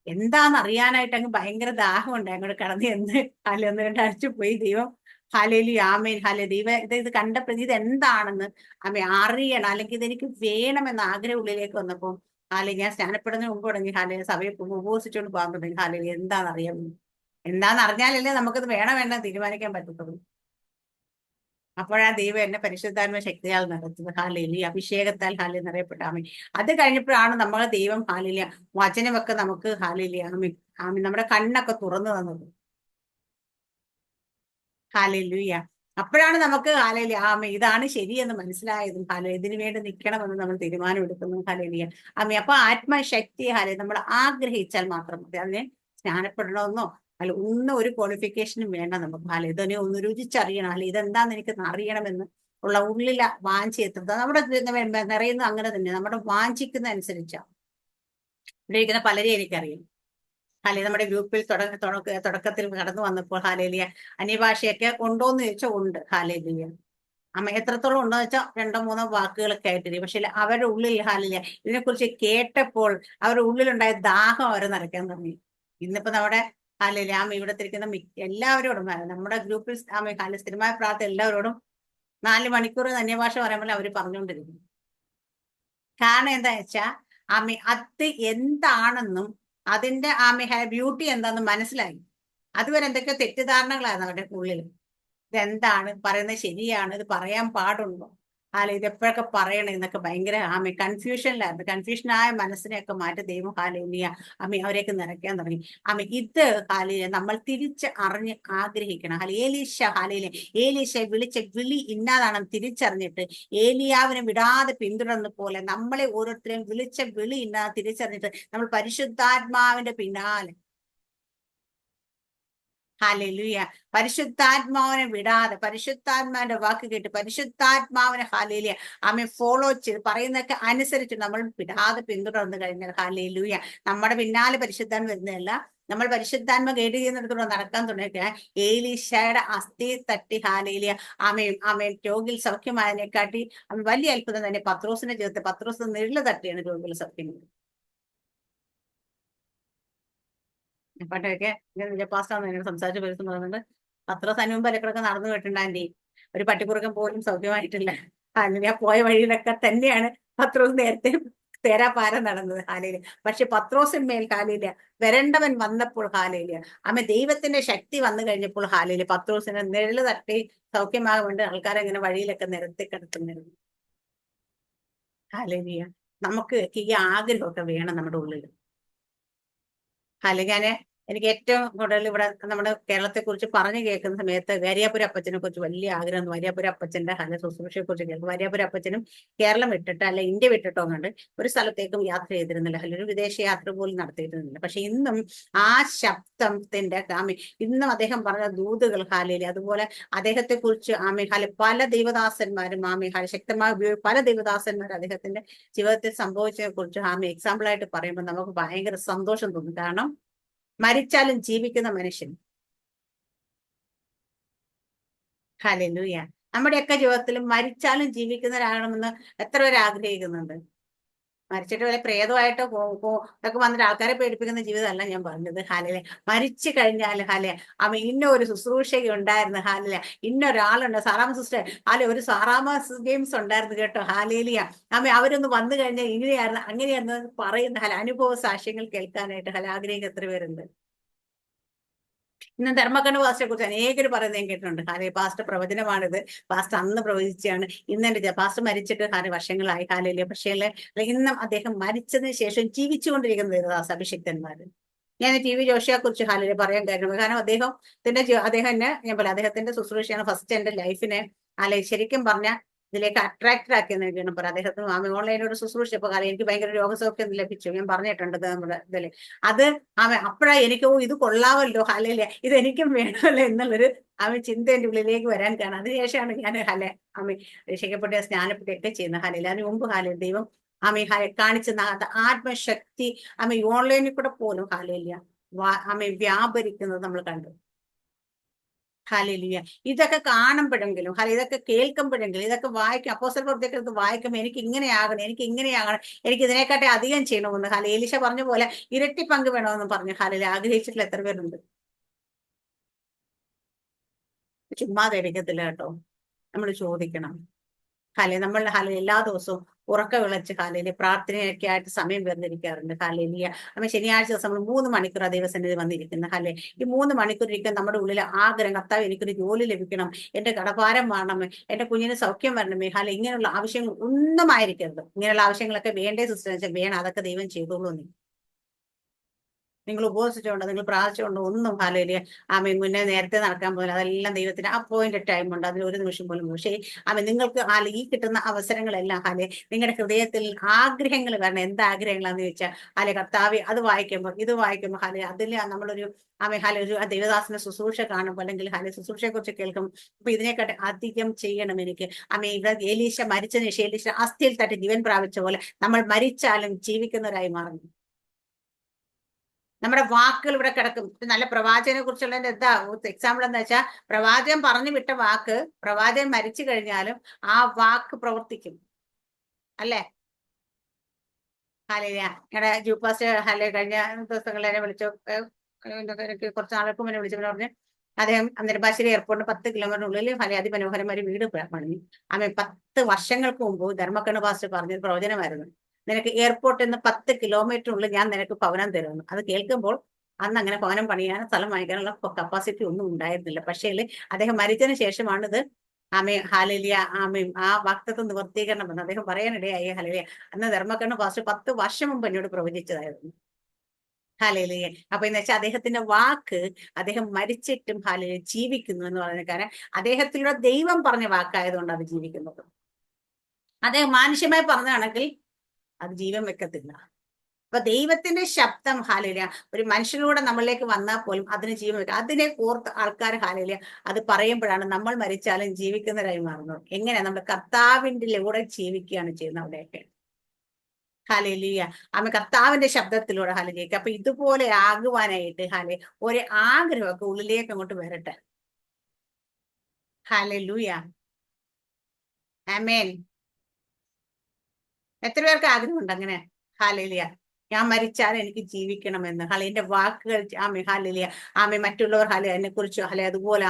എന്താന്ന് അറിയാനായിട്ട് അങ്ങ് ഭയങ്കര ദാഹമുണ്ട്. അങ്ങോട്ട് കടന്ന് എന്ന് ഹാല ഒന്ന് രണ്ട് അടിച്ചു പോയി. ദൈവം ഹാലേലു ആമേൻ ഹാല ദൈവം ഇത് കണ്ടപ്പോൾ ഇത് എന്താണെന്ന് അറിയണം, അല്ലെങ്കിൽ ഇതെനിക്ക് വേണമെന്ന ആഗ്രഹം ഉള്ളിലേക്ക് വന്നപ്പോൾ ഹാലെ ഞാൻ സ്നാനപ്പെടുന്നതിന് മുമ്പ് തുടങ്ങി ഹാലെ സഭയെ ഉപവസിച്ചുകൊണ്ട് പോകാൻ തുടങ്ങി. ഹാലെ എന്താണെന്ന് അറിയാൻ, എന്താണെന്ന് അറിഞ്ഞാലല്ലേ നമുക്കത് വേണം വേണ്ട തീരുമാനിക്കാൻ പറ്റത്തുള്ളൂ. അപ്പോഴാ ദൈവം എന്നെ പരിശുദ്ധാത്മ ശക്തിയാൽ നടത്തുന്നത്. ഹാലേലി അഭിഷേകത്താൽ ഹാലി നിറയപ്പെട്ട ആമി. അത് കഴിഞ്ഞപ്പോഴാണ് നമ്മളെ ദൈവം ഹാലിലിയ വചനമൊക്കെ നമുക്ക് ഹാലിലിയ ആമി നമ്മുടെ കണ്ണൊക്കെ തുറന്നു തന്നത്. ഹാലേലൂയ. അപ്പോഴാണ് നമുക്ക് ഹാലേലിയ ആമി ഇതാണ് ശരിയെന്ന് മനസ്സിലായതും ഹാല ഇതിനു വേണ്ടി നിൽക്കണമെന്ന് നമ്മൾ തീരുമാനമെടുക്കുന്നു. ഹാലേലിയ ആമി. അപ്പൊ ആത്മശക്തി ഹാലെ നമ്മൾ ആഗ്രഹിച്ചാൽ മാത്രം മതി. അതിനെ സ്നാനപ്പെടണമെന്നോ അല്ല ഒന്നും ഒരു ക്വാളിഫിക്കേഷനും വേണ്ട നമുക്ക്. ഹാല ഇതിനെ ഒന്ന് രുചിച്ചറിയണം, അല്ലെ ഇതെന്താന്ന് എനിക്ക് അറിയണമെന്ന് ഉള്ള ഉള്ളില വാഞ്ചി എത്തുന്നത് നമ്മുടെ നിറയുന്നത് അങ്ങനെ തന്നെ നമ്മുടെ വാഞ്ചിക്കുന്ന അനുസരിച്ചാണ്. ഇവിടെ ഇരിക്കുന്ന പലരെയും എനിക്കറിയാം. ഹാലെ നമ്മുടെ ഗ്രൂപ്പിൽ തുടക്കത്തിൽ കടന്നു വന്നപ്പോൾ ഹാലേലിയ അന്യഭാഷയൊക്കെ ഉണ്ടോന്ന് ചോദിച്ചാൽ ഉണ്ട്. ഹാലേലിയ എത്രത്തോളം ഉണ്ടോ വെച്ചാൽ 2-3 വാക്കുകളൊക്കെ ആയിട്ടിരിക്കും. പക്ഷെ അവരുടെ ഉള്ളിൽ ഹാലില്ല ഇതിനെക്കുറിച്ച് കേട്ടപ്പോൾ അവരുടെ ഉള്ളിലുണ്ടായ ദാഹം അവരെ നിറയ്ക്കാൻ തുടങ്ങി. ഇന്നിപ്പോ നമ്മുടെ ഹാലില്ല ഇവിടത്തെ ഇരിക്കുന്ന എല്ലാവരോടും നമ്മുടെ ഗ്രൂപ്പിൽ ഹാല സ്ഥിരമായ പ്രാർത്ഥന എല്ലാവരോടും 4 മണിക്കൂർ അന്യഭാഷ പറയുമ്പോൾ അവർ പറഞ്ഞുകൊണ്ടിരിക്കും. കാരണം എന്താ വെച്ചാൽ അത് എന്താണെന്നും അതിന്റെ ബ്യൂട്ടി എന്താണെന്നും മനസ്സിലായി. അതുവരെ എന്തൊക്കെയോ തെറ്റിദ്ധാരണകളായിരുന്നു അവരുടെ ഉള്ളിൽ. ഇതെന്താണ് പറയുന്നത്, ശരിയാണ്, ഇത് പറയാൻ പാടുണ്ടോ, ഹാല ഇത് എപ്പോഴൊക്കെ പറയണം എന്നൊക്കെ ഭയങ്കര കൺഫ്യൂഷനിലായിരുന്നു. കൺഫ്യൂഷനായ മനസ്സിനെയൊക്കെ മാറ്റി ദൈവം ഹാലേലിയ അവരെയൊക്കെ നിറയ്ക്കാൻ തുടങ്ങി. ഇത് ഹാലിയ നമ്മൾ തിരിച്ച് അറിഞ്ഞ് ആഗ്രഹിക്കണം. ഏലീശ ഹാലയിലെ ഏലീശ വിളിച്ച വിളി ഇന്നാതാണെന്ന് തിരിച്ചറിഞ്ഞിട്ട് ഏലിയാവിനെ വിടാതെ പിന്തുടർന്ന പോലെ നമ്മളെ ഓരോരുത്തരെയും വിളിച്ച വിളി ഇന്നാതെ തിരിച്ചറിഞ്ഞിട്ട് നമ്മൾ പരിശുദ്ധാത്മാവിന്റെ പിന്നാലെ ഹാലലുയ പരിശുദ്ധാത്മാവിനെ വിടാതെ പരിശുദ്ധാത്മാവിന്റെ വാക്ക് കേട്ട് പരിശുദ്ധാത്മാവിനെ ഹാലേലിയ ഫോളോ ചെയ്ത് പറയുന്നതൊക്കെ അനുസരിച്ച് നമ്മൾ വിടാതെ പിന്തുടർന്ന് കഴിഞ്ഞാൽ ഹാലേലൂയ നമ്മുടെ പിന്നാലെ പരിശുദ്ധാത്മ വരുന്നതല്ല, നമ്മൾ പരിശുദ്ധാത്മ കേട്ട് ചെയ്യുന്നിടത്തോടെ നടക്കാൻ തുടങ്ങിയ ഏലീശയുടെ അസ്ഥി തട്ടി ഹാലേലിയ ആമയും രോഗിൽ സൗഖ്യമായതിനെക്കാട്ടി വലിയ അത്ഭുതം തന്നെ പത്രോസിനെ ചേർത്ത് പത്രോസ് നെല്ല് തട്ടിയാണ് രോഗിൽ സൗഖ്യം. പണ്ടൊക്കെ പാസ്റ്റാന്ന് എന്നോട് സംസാരിച്ച് പേഴ്സൺ പറയുന്നുണ്ട്, പത്രോസ് അതിന് മുമ്പ് ഇടയ്ക്കിടയ്ക്ക് നടന്നു കേട്ടിട്ടുണ്ടാൻറ്റി ഒരു പട്ടിക്കുറുക്കൻ പോലും സൗഖ്യമായിട്ടില്ല. ഹാലേലിയ പോയ വഴിയിലൊക്കെ തന്നെയാണ് പത്രോസ് നേരത്തെ തേരാപാരം നടന്നത്. ഹാലേലിയ പക്ഷെ പത്രോസിന്മേൽ ഹാലേലിയ വരേണ്ടവൻ വന്നപ്പോൾ ഹാലേലിയ ദൈവത്തിന്റെ ശക്തി വന്നു കഴിഞ്ഞപ്പോൾ ഹാലേലിയ പത്രോസിനെ നിഴല് തട്ടി സൗഖ്യമാകാൻ വേണ്ടി ആൾക്കാരെങ്ങനെ വഴിയിലൊക്കെ നിരത്തി കിടത്തുന്നിരുന്നു. ഹാലേലിയ നമുക്ക് ഈ ആഗ്രഹമൊക്കെ വേണം നമ്മുടെ ഉള്ളിൽ. അല്ലെങ്കിൽ എനിക്ക് ഏറ്റവും കൂടുതൽ ഇവിടെ നമ്മുടെ കേരളത്തെ കുറിച്ച് പറഞ്ഞു കേൾക്കുന്ന സമയത്ത് വാര്യാപുര അപ്പച്ചനെ കുറിച്ച് വലിയ ആഗ്രഹം. വാര്യാപുര അപ്പച്ചന്റെ ഹല ശുശ്രൂഷയെ കുറിച്ച് കേൾക്കും. വാര്യാപുര അപ്പച്ചനും കേരളം വിട്ടിട്ട് അല്ല ഇന്ത്യ വിട്ടിട്ടോ കണ്ട് ഒരു സ്ഥലത്തേക്കും യാത്ര ചെയ്തിരുന്നില്ല. ഒരു വിദേശ യാത്ര പോലും നടത്തിയിരുന്നില്ല. പക്ഷെ ഇന്നും ആ ശബ്ദത്തിന്റെ ഇന്നും അദ്ദേഹം പറഞ്ഞ ദൂതുകൾ ഹാലയിലെ അതുപോലെ അദ്ദേഹത്തെ കുറിച്ച് ഹാല പല ദൈവദാസന്മാരും ഹാല ശക്തമായ പല ദൈവദാസന്മാരും അദ്ദേഹത്തിന്റെ ജീവിതത്തിൽ സംഭവിച്ചതിനെ കുറിച്ച് എക്സാമ്പിൾ ആയിട്ട് പറയുമ്പോൾ നമുക്ക് ഭയങ്കര സന്തോഷം തോന്നും. കാരണം മരിച്ചാലും ജീവിക്കുന്ന മനുഷ്യൻ. ഹല്ലേലൂയ. നമ്മുടെയൊക്കെ ജീവിതത്തിലും മരിച്ചാലും ജീവിക്കുന്നവരാകണമെന്ന് എത്ര പേര് ആഗ്രഹിക്കുന്നുണ്ട്? മരിച്ചിട്ട് വല്ല പ്രേതമായിട്ടോ ഇതൊക്കെ വന്നിട്ട് ആൾക്കാരെ പേടിപ്പിക്കുന്ന ജീവിതമല്ല ഞാൻ പറഞ്ഞത്. ഹാലലെ മരിച്ചു കഴിഞ്ഞാൽ ഹാലെ ഇന്ന ഒരു ശുശ്രൂഷക ഉണ്ടായിരുന്നു. ഹാലല ഇന്നൊരാളുണ്ട് സാറാമ സിസ്റ്റർ ഒരു സാറാമ ഗെയിംസ് ഉണ്ടായിരുന്നു കേട്ടോ. ഹാലേലിയ അവരൊന്ന് വന്നു കഴിഞ്ഞാൽ ഇങ്ങനെയായിരുന്നു അങ്ങനെയായിരുന്നു പറയുന്ന അനുഭവ സാക്ഷ്യങ്ങൾ കേൾക്കാനായിട്ട് ആഗ്രഹിക്കുന്ന എത്ര പേരുണ്ട്? ഇന്ന് ധർമ്മക്കണ്ഠ പാസ്റ്ററെ കുറിച്ച് അനേകർ പറയുന്നത് ഞാൻ കേട്ടിട്ടുണ്ട്. പാസ്റ്റർ പ്രവചനമാണിത്, പാസ്റ്റർ അന്ന് പ്രവചിച്ചാണ്. ഇന്ന് എന്റെ പാസ്റ്റർ മരിച്ചിട്ട് വർഷങ്ങളായി ഹാലയിലെ. പക്ഷേ ഇന്നും അദ്ദേഹം മരിച്ചതിന് ശേഷം ജീവിച്ചുകൊണ്ടിരിക്കുന്ന അഭിഷിക്തന്മാര്. ഞാൻ ടി വി ജോഷിയെ കുറിച്ച് ഹാലയിലെ പറയാൻ കാരണം അദ്ദേഹം ഞാൻ പറയാം അദ്ദേഹത്തിന്റെ ശുശ്രൂഷയാണ് ഫസ്റ്റ് എന്റെ ലൈഫിനെ ശരിക്കും പറഞ്ഞ ഇതിലേക്ക് അട്രാക്റ്റഡ് ആക്കിയെന്ന് വേണം പറയാം. അദ്ദേഹത്തിന് ഓൺലൈനോട് ശുശ്രൂഷിച്ചപ്പോൾ കാരണം എനിക്ക് ഭയങ്കര രോഗസൗഖ്യം ലഭിച്ചു. ഞാൻ പറഞ്ഞിട്ടുണ്ട് നമ്മുടെ ഇതില്. അത് അപ്പോഴാ എനിക്ക് ഇത് കൊള്ളാമല്ലോ ഹാലയിലെ ഇതെനിക്കും വേണമല്ലോ എന്നുള്ളൊരു ചിന്ത എന്റെ ഉള്ളിലേക്ക് വരാൻ കാണാം. അതിനുശേഷമാണ് ഞാൻ രക്ഷിക്കപ്പെട്ട സ്നാനപ്പെട്ടൊക്കെ ചെയ്യുന്നത്. ഹാലയിൽ അതിന് മുമ്പ് ഹാലയിൽ ദൈവം കാണിച്ച ആത്മശക്തി ഓൺലൈനിൽ കൂടെ പോലും ഹാലയില്ല വ്യാപരിക്കുന്നത് നമ്മൾ കണ്ടു. ഹല്ലേലൂയ. ഇതൊക്കെ കാണുമ്പോഴെങ്കിലും ഇതൊക്കെ കേൾക്കുമ്പോഴെങ്കിലും ഇതൊക്കെ വായിക്കും, അപ്പോസ്തല പ്രവൃത്തിയൊക്കെ വായിക്കുമ്പോൾ എനിക്ക് ഇങ്ങനെയാകണം, എനിക്ക് ഇങ്ങനെയാകണം, എനിക്ക് ഇതിനെക്കാട്ടി അധികം ചെയ്യണമെന്ന് എലീശ പറഞ്ഞ പോലെ ഇരട്ടി പങ്ക് വേണമെന്ന് പറഞ്ഞു ആഗ്രഹിച്ചിട്ടുള്ള എത്ര പേരുണ്ട്? ചുമ്മാതെ ഇരിക്കത്തില്ല കേട്ടോ, നമ്മൾ ചോദിക്കണം. നമ്മൾ എല്ലാ ദിവസവും ഉറക്ക വിളച്ച് പ്രാർത്ഥനയൊക്കെ ആയിട്ട് സമയം വേർതിരിക്കാറുണ്ട്. നമ്മൾ ശനിയാഴ്ച ദിവസം നമ്മൾ 3 മണിക്കൂർ ദൈവസന്നിധി വന്നിരിക്കുന്ന ഈ 3 മണിക്കൂർ ഇരിക്കാൻ നമ്മുടെ ഉള്ളിൽ ആഗ്രഹം, കർത്താവ് എനിക്കൊരു ജോലി ലഭിക്കണം, എന്റെ കടഭാരം മാറണമേ, എന്റെ കുഞ്ഞിന് സൗഖ്യം വരണമേ, ഇങ്ങനെയുള്ള ആവശ്യങ്ങൾ ഒന്നും ആയിരിക്കരുത്. ഇങ്ങനെയുള്ള ആവശ്യങ്ങളൊക്കെ വേണ്ടേ സിസ്റ്റർ? വേണം, അതൊക്കെ ദൈവം ചെയ്തോളൂ. നിങ്ങൾ ഉപവസിച്ചുകൊണ്ട്, നിങ്ങൾ പ്രാർത്ഥിച്ചുകൊണ്ട് ഒന്നും മുന്നേ നേരത്തെ നടക്കാൻ പോലും അതെല്ലാം ദൈവത്തിന് അപ്പോയിന്റഡ് ടൈം ഉണ്ട്, അതിൽ ഒരു നിമിഷം പോലും. പക്ഷേ നിങ്ങൾക്ക് ഈ കിട്ടുന്ന അവസരങ്ങളെല്ലാം നിങ്ങളുടെ ഹൃദയത്തിൽ ആഗ്രഹങ്ങൾ വരണം. എന്താ ആഗ്രഹങ്ങളാന്ന് ചോദിച്ചാൽ കർത്താവെ അത് വായിക്കുമ്പോൾ, ഇത് വായിക്കുമ്പോൾ അതിൽ നമ്മളൊരു ഒരു ദൈവദാസന്റെ ശുശ്രൂഷ കാണുമ്പോൾ, അല്ലെങ്കിൽ ശുശ്രൂഷയെ കുറിച്ച് കേൾക്കുമ്പോൾ, അപ്പൊ ഇതിനെക്കാട്ടി അധികം ചെയ്യണം എനിക്ക്. ഇവിടെ എലീശ മരിച്ചതിന് ശേഷം എലീശ അസ്ഥിയിൽ തട്ടി ജീവൻ പ്രാപിച്ച പോലെ നമ്മൾ മരിച്ചാലും ജീവിക്കുന്നവരായി മാറുന്നു. നമ്മുടെ വാക്കുകൾ ഇവിടെ കിടക്കും. നല്ല പ്രവാചകനെ കുറിച്ചുള്ള എന്താ എക്സാമ്പിൾ എന്ന് വെച്ചാൽ, പ്രവാചകൻ പറഞ്ഞു വിട്ട വാക്ക് പ്രവാചകൻ മരിച്ചു കഴിഞ്ഞാലും ആ വാക്ക് പ്രവർത്തിക്കും, അല്ലേ? ഞങ്ങളുടെ ജൂപ്പാസ്റ്റ് കഴിഞ്ഞ ദിവസങ്ങളിൽ എന്നെ വിളിച്ചു, എനിക്ക് കുറച്ച് നാൾക്ക് മുന്നേ വിളിച്ചപ്പോൾ പറഞ്ഞ് അദ്ദേഹം നെടുമ്പാശ്ശേരി എയർപോർട്ടിന് 10 കിലോമീറ്ററിനുള്ളിൽ അതിമനോഹരമായ ഒരു വീട് പണിഞ്ഞു. 10 വർഷങ്ങൾക്ക് മുമ്പ് ധർമ്മക്കണ്ണ പാസ്റ്റർ പറഞ്ഞൊരു പ്രവചനമായിരുന്നു, നിനക്ക് എയർപോർട്ടിൽ നിന്ന് 10 കിലോമീറ്ററിനുള്ളിൽ ഞാൻ നിനക്ക് ഭവനം തരുമെന്ന്. അത് കേൾക്കുമ്പോൾ അന്ന് അങ്ങനെ ഭവനം പണിയാനും സ്ഥലം വാങ്ങിക്കാനുള്ള കപ്പാസിറ്റി ഒന്നും ഉണ്ടായിരുന്നില്ല. പക്ഷേ അദ്ദേഹം മരിച്ചതിന് ശേഷമാണ് ഇത് ആ വാക്തത്വം നിവർത്തീകരണം എന്ന് അദ്ദേഹം പറയാനിടയായി. അന്ന് ധർമ്മക്കണ്ണ പാസ്റ്റർ 10 വർഷം മുമ്പ് എന്നോട് പ്രവചിച്ചതായിരുന്നു. അപ്പൊ എന്ന് വെച്ചാൽ അദ്ദേഹത്തിന്റെ വാക്ക് അദ്ദേഹം മരിച്ചിട്ടും ജീവിക്കുന്നു എന്ന് പറയുന്ന കാരണം അദ്ദേഹത്തിലൂടെ ദൈവം പറഞ്ഞ വാക്കായതുകൊണ്ട് അത് ജീവിക്കുന്നത്. അദ്ദേഹം മാനുഷ്യമായി പറഞ്ഞാണെങ്കിൽ അത് ജീവൻ വെക്കത്തില്ല. അപ്പൊ ദൈവത്തിന്റെ ശബ്ദം ഒരു മനുഷ്യനൂടെ നമ്മളിലേക്ക് വന്നാൽ പോലും അതിന് ജീവൻ വെക്കുക. അതിനെ കോർത്ത് ആൾക്കാർ അത് പറയുമ്പോഴാണ് നമ്മൾ മരിച്ചാലും ജീവിക്കുന്നവരായി മാറുന്നത്. എങ്ങനെ? നമ്മുടെ കർത്താവിന്റെ ലൂടെ ജീവിക്കുകയാണ് ചെയ്യുന്നത് അവിടെയൊക്കെ. കർത്താവിന്റെ ശബ്ദത്തിലൂടെ കേൾക്കുക. അപ്പൊ ഇതുപോലെ ആകുവാനായിട്ട് ഒരു ആഗ്രഹമൊക്കെ ഉള്ളിലേക്ക് അങ്ങോട്ട് വരട്ടെ. ഹല്ലേലൂയ, ആമേൻ. എത്ര പേർക്ക് ആഗ്രഹമുണ്ട് അങ്ങനെ? ഹല്ലേലൂയ. ഞാൻ മരിച്ചാൽ എനിക്ക് ജീവിക്കണമെന്ന് എന്റെ വാക്കുകൾ മറ്റുള്ളവർ എന്നെ കുറിച്ച് അതുപോലെ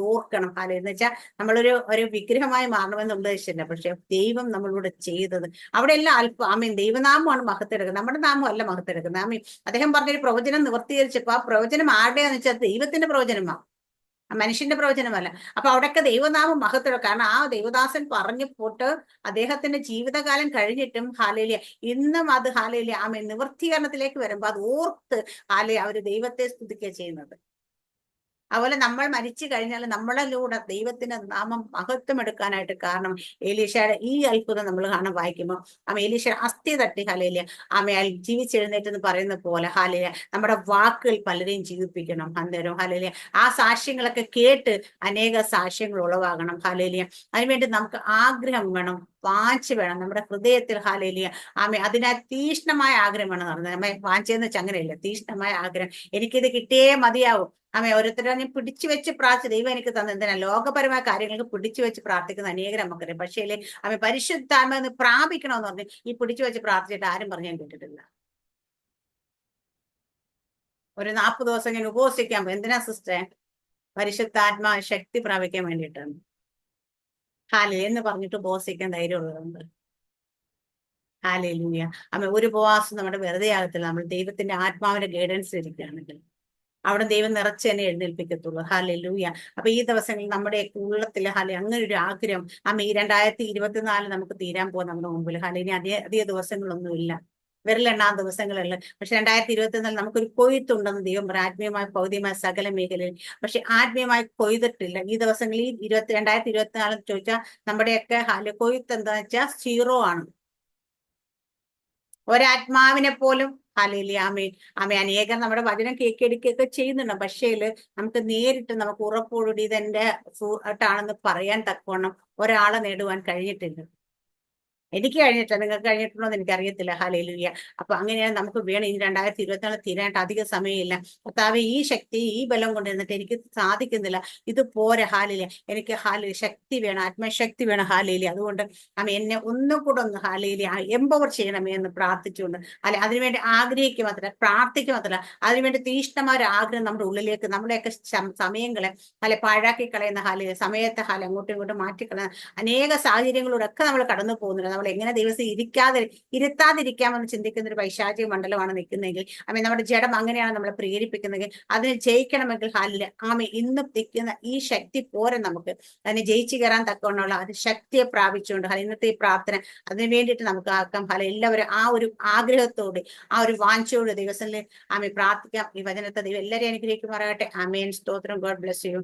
ഓർക്കണം. എന്ന് വെച്ചാൽ നമ്മളൊരു വിഗ്രഹമായി മാറണമെന്ന് ഉദ്ദേശിച്ചില്ല, പക്ഷെ ദൈവം നമ്മളോട് ചെയ്തത് അവിടെ എല്ലാം ദൈവനാമമാണ് മഹത്തെടുക്കുന്നത്, നമ്മുടെ നാമം അല്ല മഹത്തെടുക്കുന്നത്. അദ്ദേഹം പറഞ്ഞൊരു പ്രവചനം നിവർത്തീകരിച്ചപ്പോ ആ പ്രവചനം ആരുടെയാന്ന് വെച്ചാൽ ദൈവത്തിന്റെ പ്രവചനമാണ്, മനുഷ്യന്റെ പ്രവചനമല്ല. അപ്പൊ അവിടെയൊക്കെ ദൈവനാമം മഹത്വം. കാരണം ആ ദൈവദാസൻ പറഞ്ഞു പോട്ട് അദ്ദേഹത്തിന്റെ ജീവിതകാലം കഴിഞ്ഞിട്ടും ഇന്നും അത് നിവൃത്തീകരണത്തിലേക്ക് വരുമ്പോ അത് ഓർത്ത് അവര് ദൈവത്തെ സ്തുതിക്കുക ചെയ്യുന്നത്. അതുപോലെ നമ്മൾ മരിച്ചു കഴിഞ്ഞാൽ നമ്മളിലൂടെ ദൈവത്തിന്റെ നാമം മഹത്വം എടുക്കാനായിട്ട് കാരണം എലീശയുടെ ഈ അത്ഭുതം നമ്മൾ വായിക്കുമ്പോൾ എലീശ അസ്ഥി തട്ടി അയാൾ ജീവിച്ചെഴുന്നേറ്റെന്ന് പറയുന്ന പോലെ നമ്മുടെ വാക്കുകൾ പലരെയും ജീവിപ്പിക്കണം. അന്നേരം ആ സാക്ഷ്യങ്ങളൊക്കെ കേട്ട് അനേക സാക്ഷ്യങ്ങൾ ഉളവാകണം. അതിനുവേണ്ടി നമുക്ക് ആഗ്രഹം വേണം, വാഞ്ച വേണം. നമ്മുടെ ഹൃദയത്തിൽ അതിനാ തീഷ്ണമായ ആഗ്രഹം വേണം നടന്നത്. വാഞ്ചയെന്ന് വെച്ചാൽ അങ്ങനെയല്ല, തീഷ്ണമായ ആഗ്രഹം. എനിക്കിത് കിട്ടിയേ മതിയാവും. ഓരോരുത്തരും ഞാൻ പിടിച്ചു വെച്ച് പ്രാർത്ഥിച്ചു, ദൈവം എനിക്ക് തന്നെ എന്തിനാ ലോകപരമായ കാര്യങ്ങൾക്ക് പിടിച്ചു വെച്ച് പ്രാർത്ഥിക്കുന്ന അനേകം നമുക്കറിയാം. പക്ഷേ പരിശുദ്ധാത്മാവിനെ പ്രാപിക്കണമെന്ന് പറഞ്ഞ് ഈ പിടിച്ചു വെച്ച് പ്രാർത്ഥിച്ചിട്ട് ആരും പറഞ്ഞു ഞാൻ കേട്ടിട്ടില്ല. ഒരു 40 ദിവസം ഞാൻ ഉപവസിക്കാൻ പോയി. എന്തിനാ സിസ്റ്ററെ? പരിശുദ്ധാത്മാ ശക്തി പ്രാപിക്കാൻ വേണ്ടിയിട്ടാണ്. എന്ന് പറഞ്ഞിട്ട് ഉപവസിക്കാൻ ധൈര്യമുള്ളതുണ്ട്. ഹല്ലേലൂയ. ഒരു ഉപവാസം നമ്മുടെ വെറുതെ ആകത്തില്ല. നമ്മൾ ദൈവത്തിന്റെ ആത്മാവിന്റെ ഗൈഡൻസ് ഇരിക്കുകയാണെങ്കിൽ അവിടെ ദൈവം നിറച്ച് തന്നെ എഴുന്നേൽപ്പിക്കത്തുള്ളൂ. ഹല്ലേലൂയ. അപ്പൊ ഈ ദിവസങ്ങളിൽ നമ്മുടെ ഉള്ളത്തിൽ അങ്ങനെ ഒരു ആഗ്രഹം ഈ 2024 നമുക്ക് തീരാൻ പോകും നമ്മുടെ മുമ്പിൽ. ഇനി അധിക ദിവസങ്ങളൊന്നുമില്ല, വിരലെണ്ണാൻ ദിവസങ്ങളുള്ള. പക്ഷെ 2024 നമുക്കൊരു കൊയ്ത്തുണ്ടെന്ന് ദൈവം ആത്മീയമായ ഭൗതികമായ സകല മേഖലയിൽ. പക്ഷെ ആത്മീയമായി കൊയ്തിട്ടില്ല. ഈ ദിവസങ്ങളിൽ 2024 ചോദിച്ചാൽ നമ്മുടെയൊക്കെ കൊയ്ത്ത് എന്താ വെച്ചാൽ 0 ആണ്. ഒരാത്മാവിനെ പോലും അനേകം നമ്മുടെ വചനം കേൾക്കെടുക്കുകയൊക്കെ ചെയ്യുന്നുണ്ട്. പക്ഷേ നമുക്ക് നേരിട്ട് നമുക്ക് ഉറപ്പോടുകൂടി ഇതെന്റെ സുഹൃത്താണെന്ന് പറയാൻ തക്കവണ്ണം ഒരാളെ നേടുവാൻ കഴിഞ്ഞിട്ടില്ല. എനിക്ക് കഴിഞ്ഞിട്ടില്ല, നിങ്ങൾക്ക് കഴിഞ്ഞിട്ടുണ്ടോ എന്ന് എനിക്കറിയത്തില്ല. ഹല്ലേലൂയ. അപ്പൊ അങ്ങനെയാണ് നമുക്ക് വേണം. ഇനി 2024 തീരാനായിട്ട് അധിക സമയമില്ല. കർത്താവേ, ഈ ശക്തി ഈ ബലം കൊണ്ടിരുന്നിട്ട് എനിക്ക് സാധിക്കുന്നില്ല, ഇത് പോരെ. ഹാലേലൂയ. എനിക്ക് ശക്തി വേണം, ആത്മശക്തി വേണം. ഹാലേലൂയ. അതുകൊണ്ട് എന്നെ ഒന്നും കൂടെ ഒന്ന് ഹാലേലൂയ എംപവർ ചെയ്യണമേ എന്ന് പ്രാർത്ഥിച്ചുകൊണ്ട് അതിനുവേണ്ടി ആഗ്രഹിക്കുക മാത്രമല്ല, പ്രാർത്ഥിക്കുക മാത്രമല്ല, അതിനുവേണ്ടി തീഷ്ണമായ ഒരു ആഗ്രഹം നമ്മുടെ ഉള്ളിലേക്ക്, നമ്മുടെയൊക്കെ സമയങ്ങളെ പാഴാക്കി കളയുന്ന സമയത്തെ അങ്ങോട്ടും ഇങ്ങോട്ടും മാറ്റിക്കളയുന്ന അനേക സാഹചര്യങ്ങളിലൂടെയൊക്കെ നമ്മൾ കടന്നു പോകുന്നുണ്ട്. നമ്മൾ എങ്ങനെ ദിവസം ഇരുത്താതിരിക്കാമെന്ന് ചിന്തിക്കുന്ന ഒരു പൈശാചിക മണ്ഡലമാണ് നിൽക്കുന്നതെങ്കിൽ, നമ്മുടെ ജഡം അങ്ങനെയാണ് നമ്മളെ പ്രേരിപ്പിക്കുന്നതെങ്കിൽ, അതിനെ ജയിക്കണമെങ്കിൽ ഇന്ന് നിൽക്കുന്ന ഈ ശക്തി പോരെ നമുക്ക് അതിനെ ജയിച്ചു കയറാൻ തക്കവണ്ണമുള്ള അത് ശക്തിയെ പ്രാപിച്ചുകൊണ്ട് ഇന്നത്തെ ഈ പ്രാർത്ഥന അതിന് വേണ്ടിയിട്ട് നമുക്ക് ആക്കാം. എല്ലാവരും ആ ഒരു ആഗ്രഹത്തോടെ, ആ ഒരു വാഞ്ചയോടെ ദിവസങ്ങളിൽ പ്രാർത്ഥിക്കാം. ഈ വചനത്തെ ദൈവം എല്ലാവരെയും അനുഗ്രഹിക്കുമാറാകട്ടെ. ആമേൻ. സ്തോത്രം. God bless you.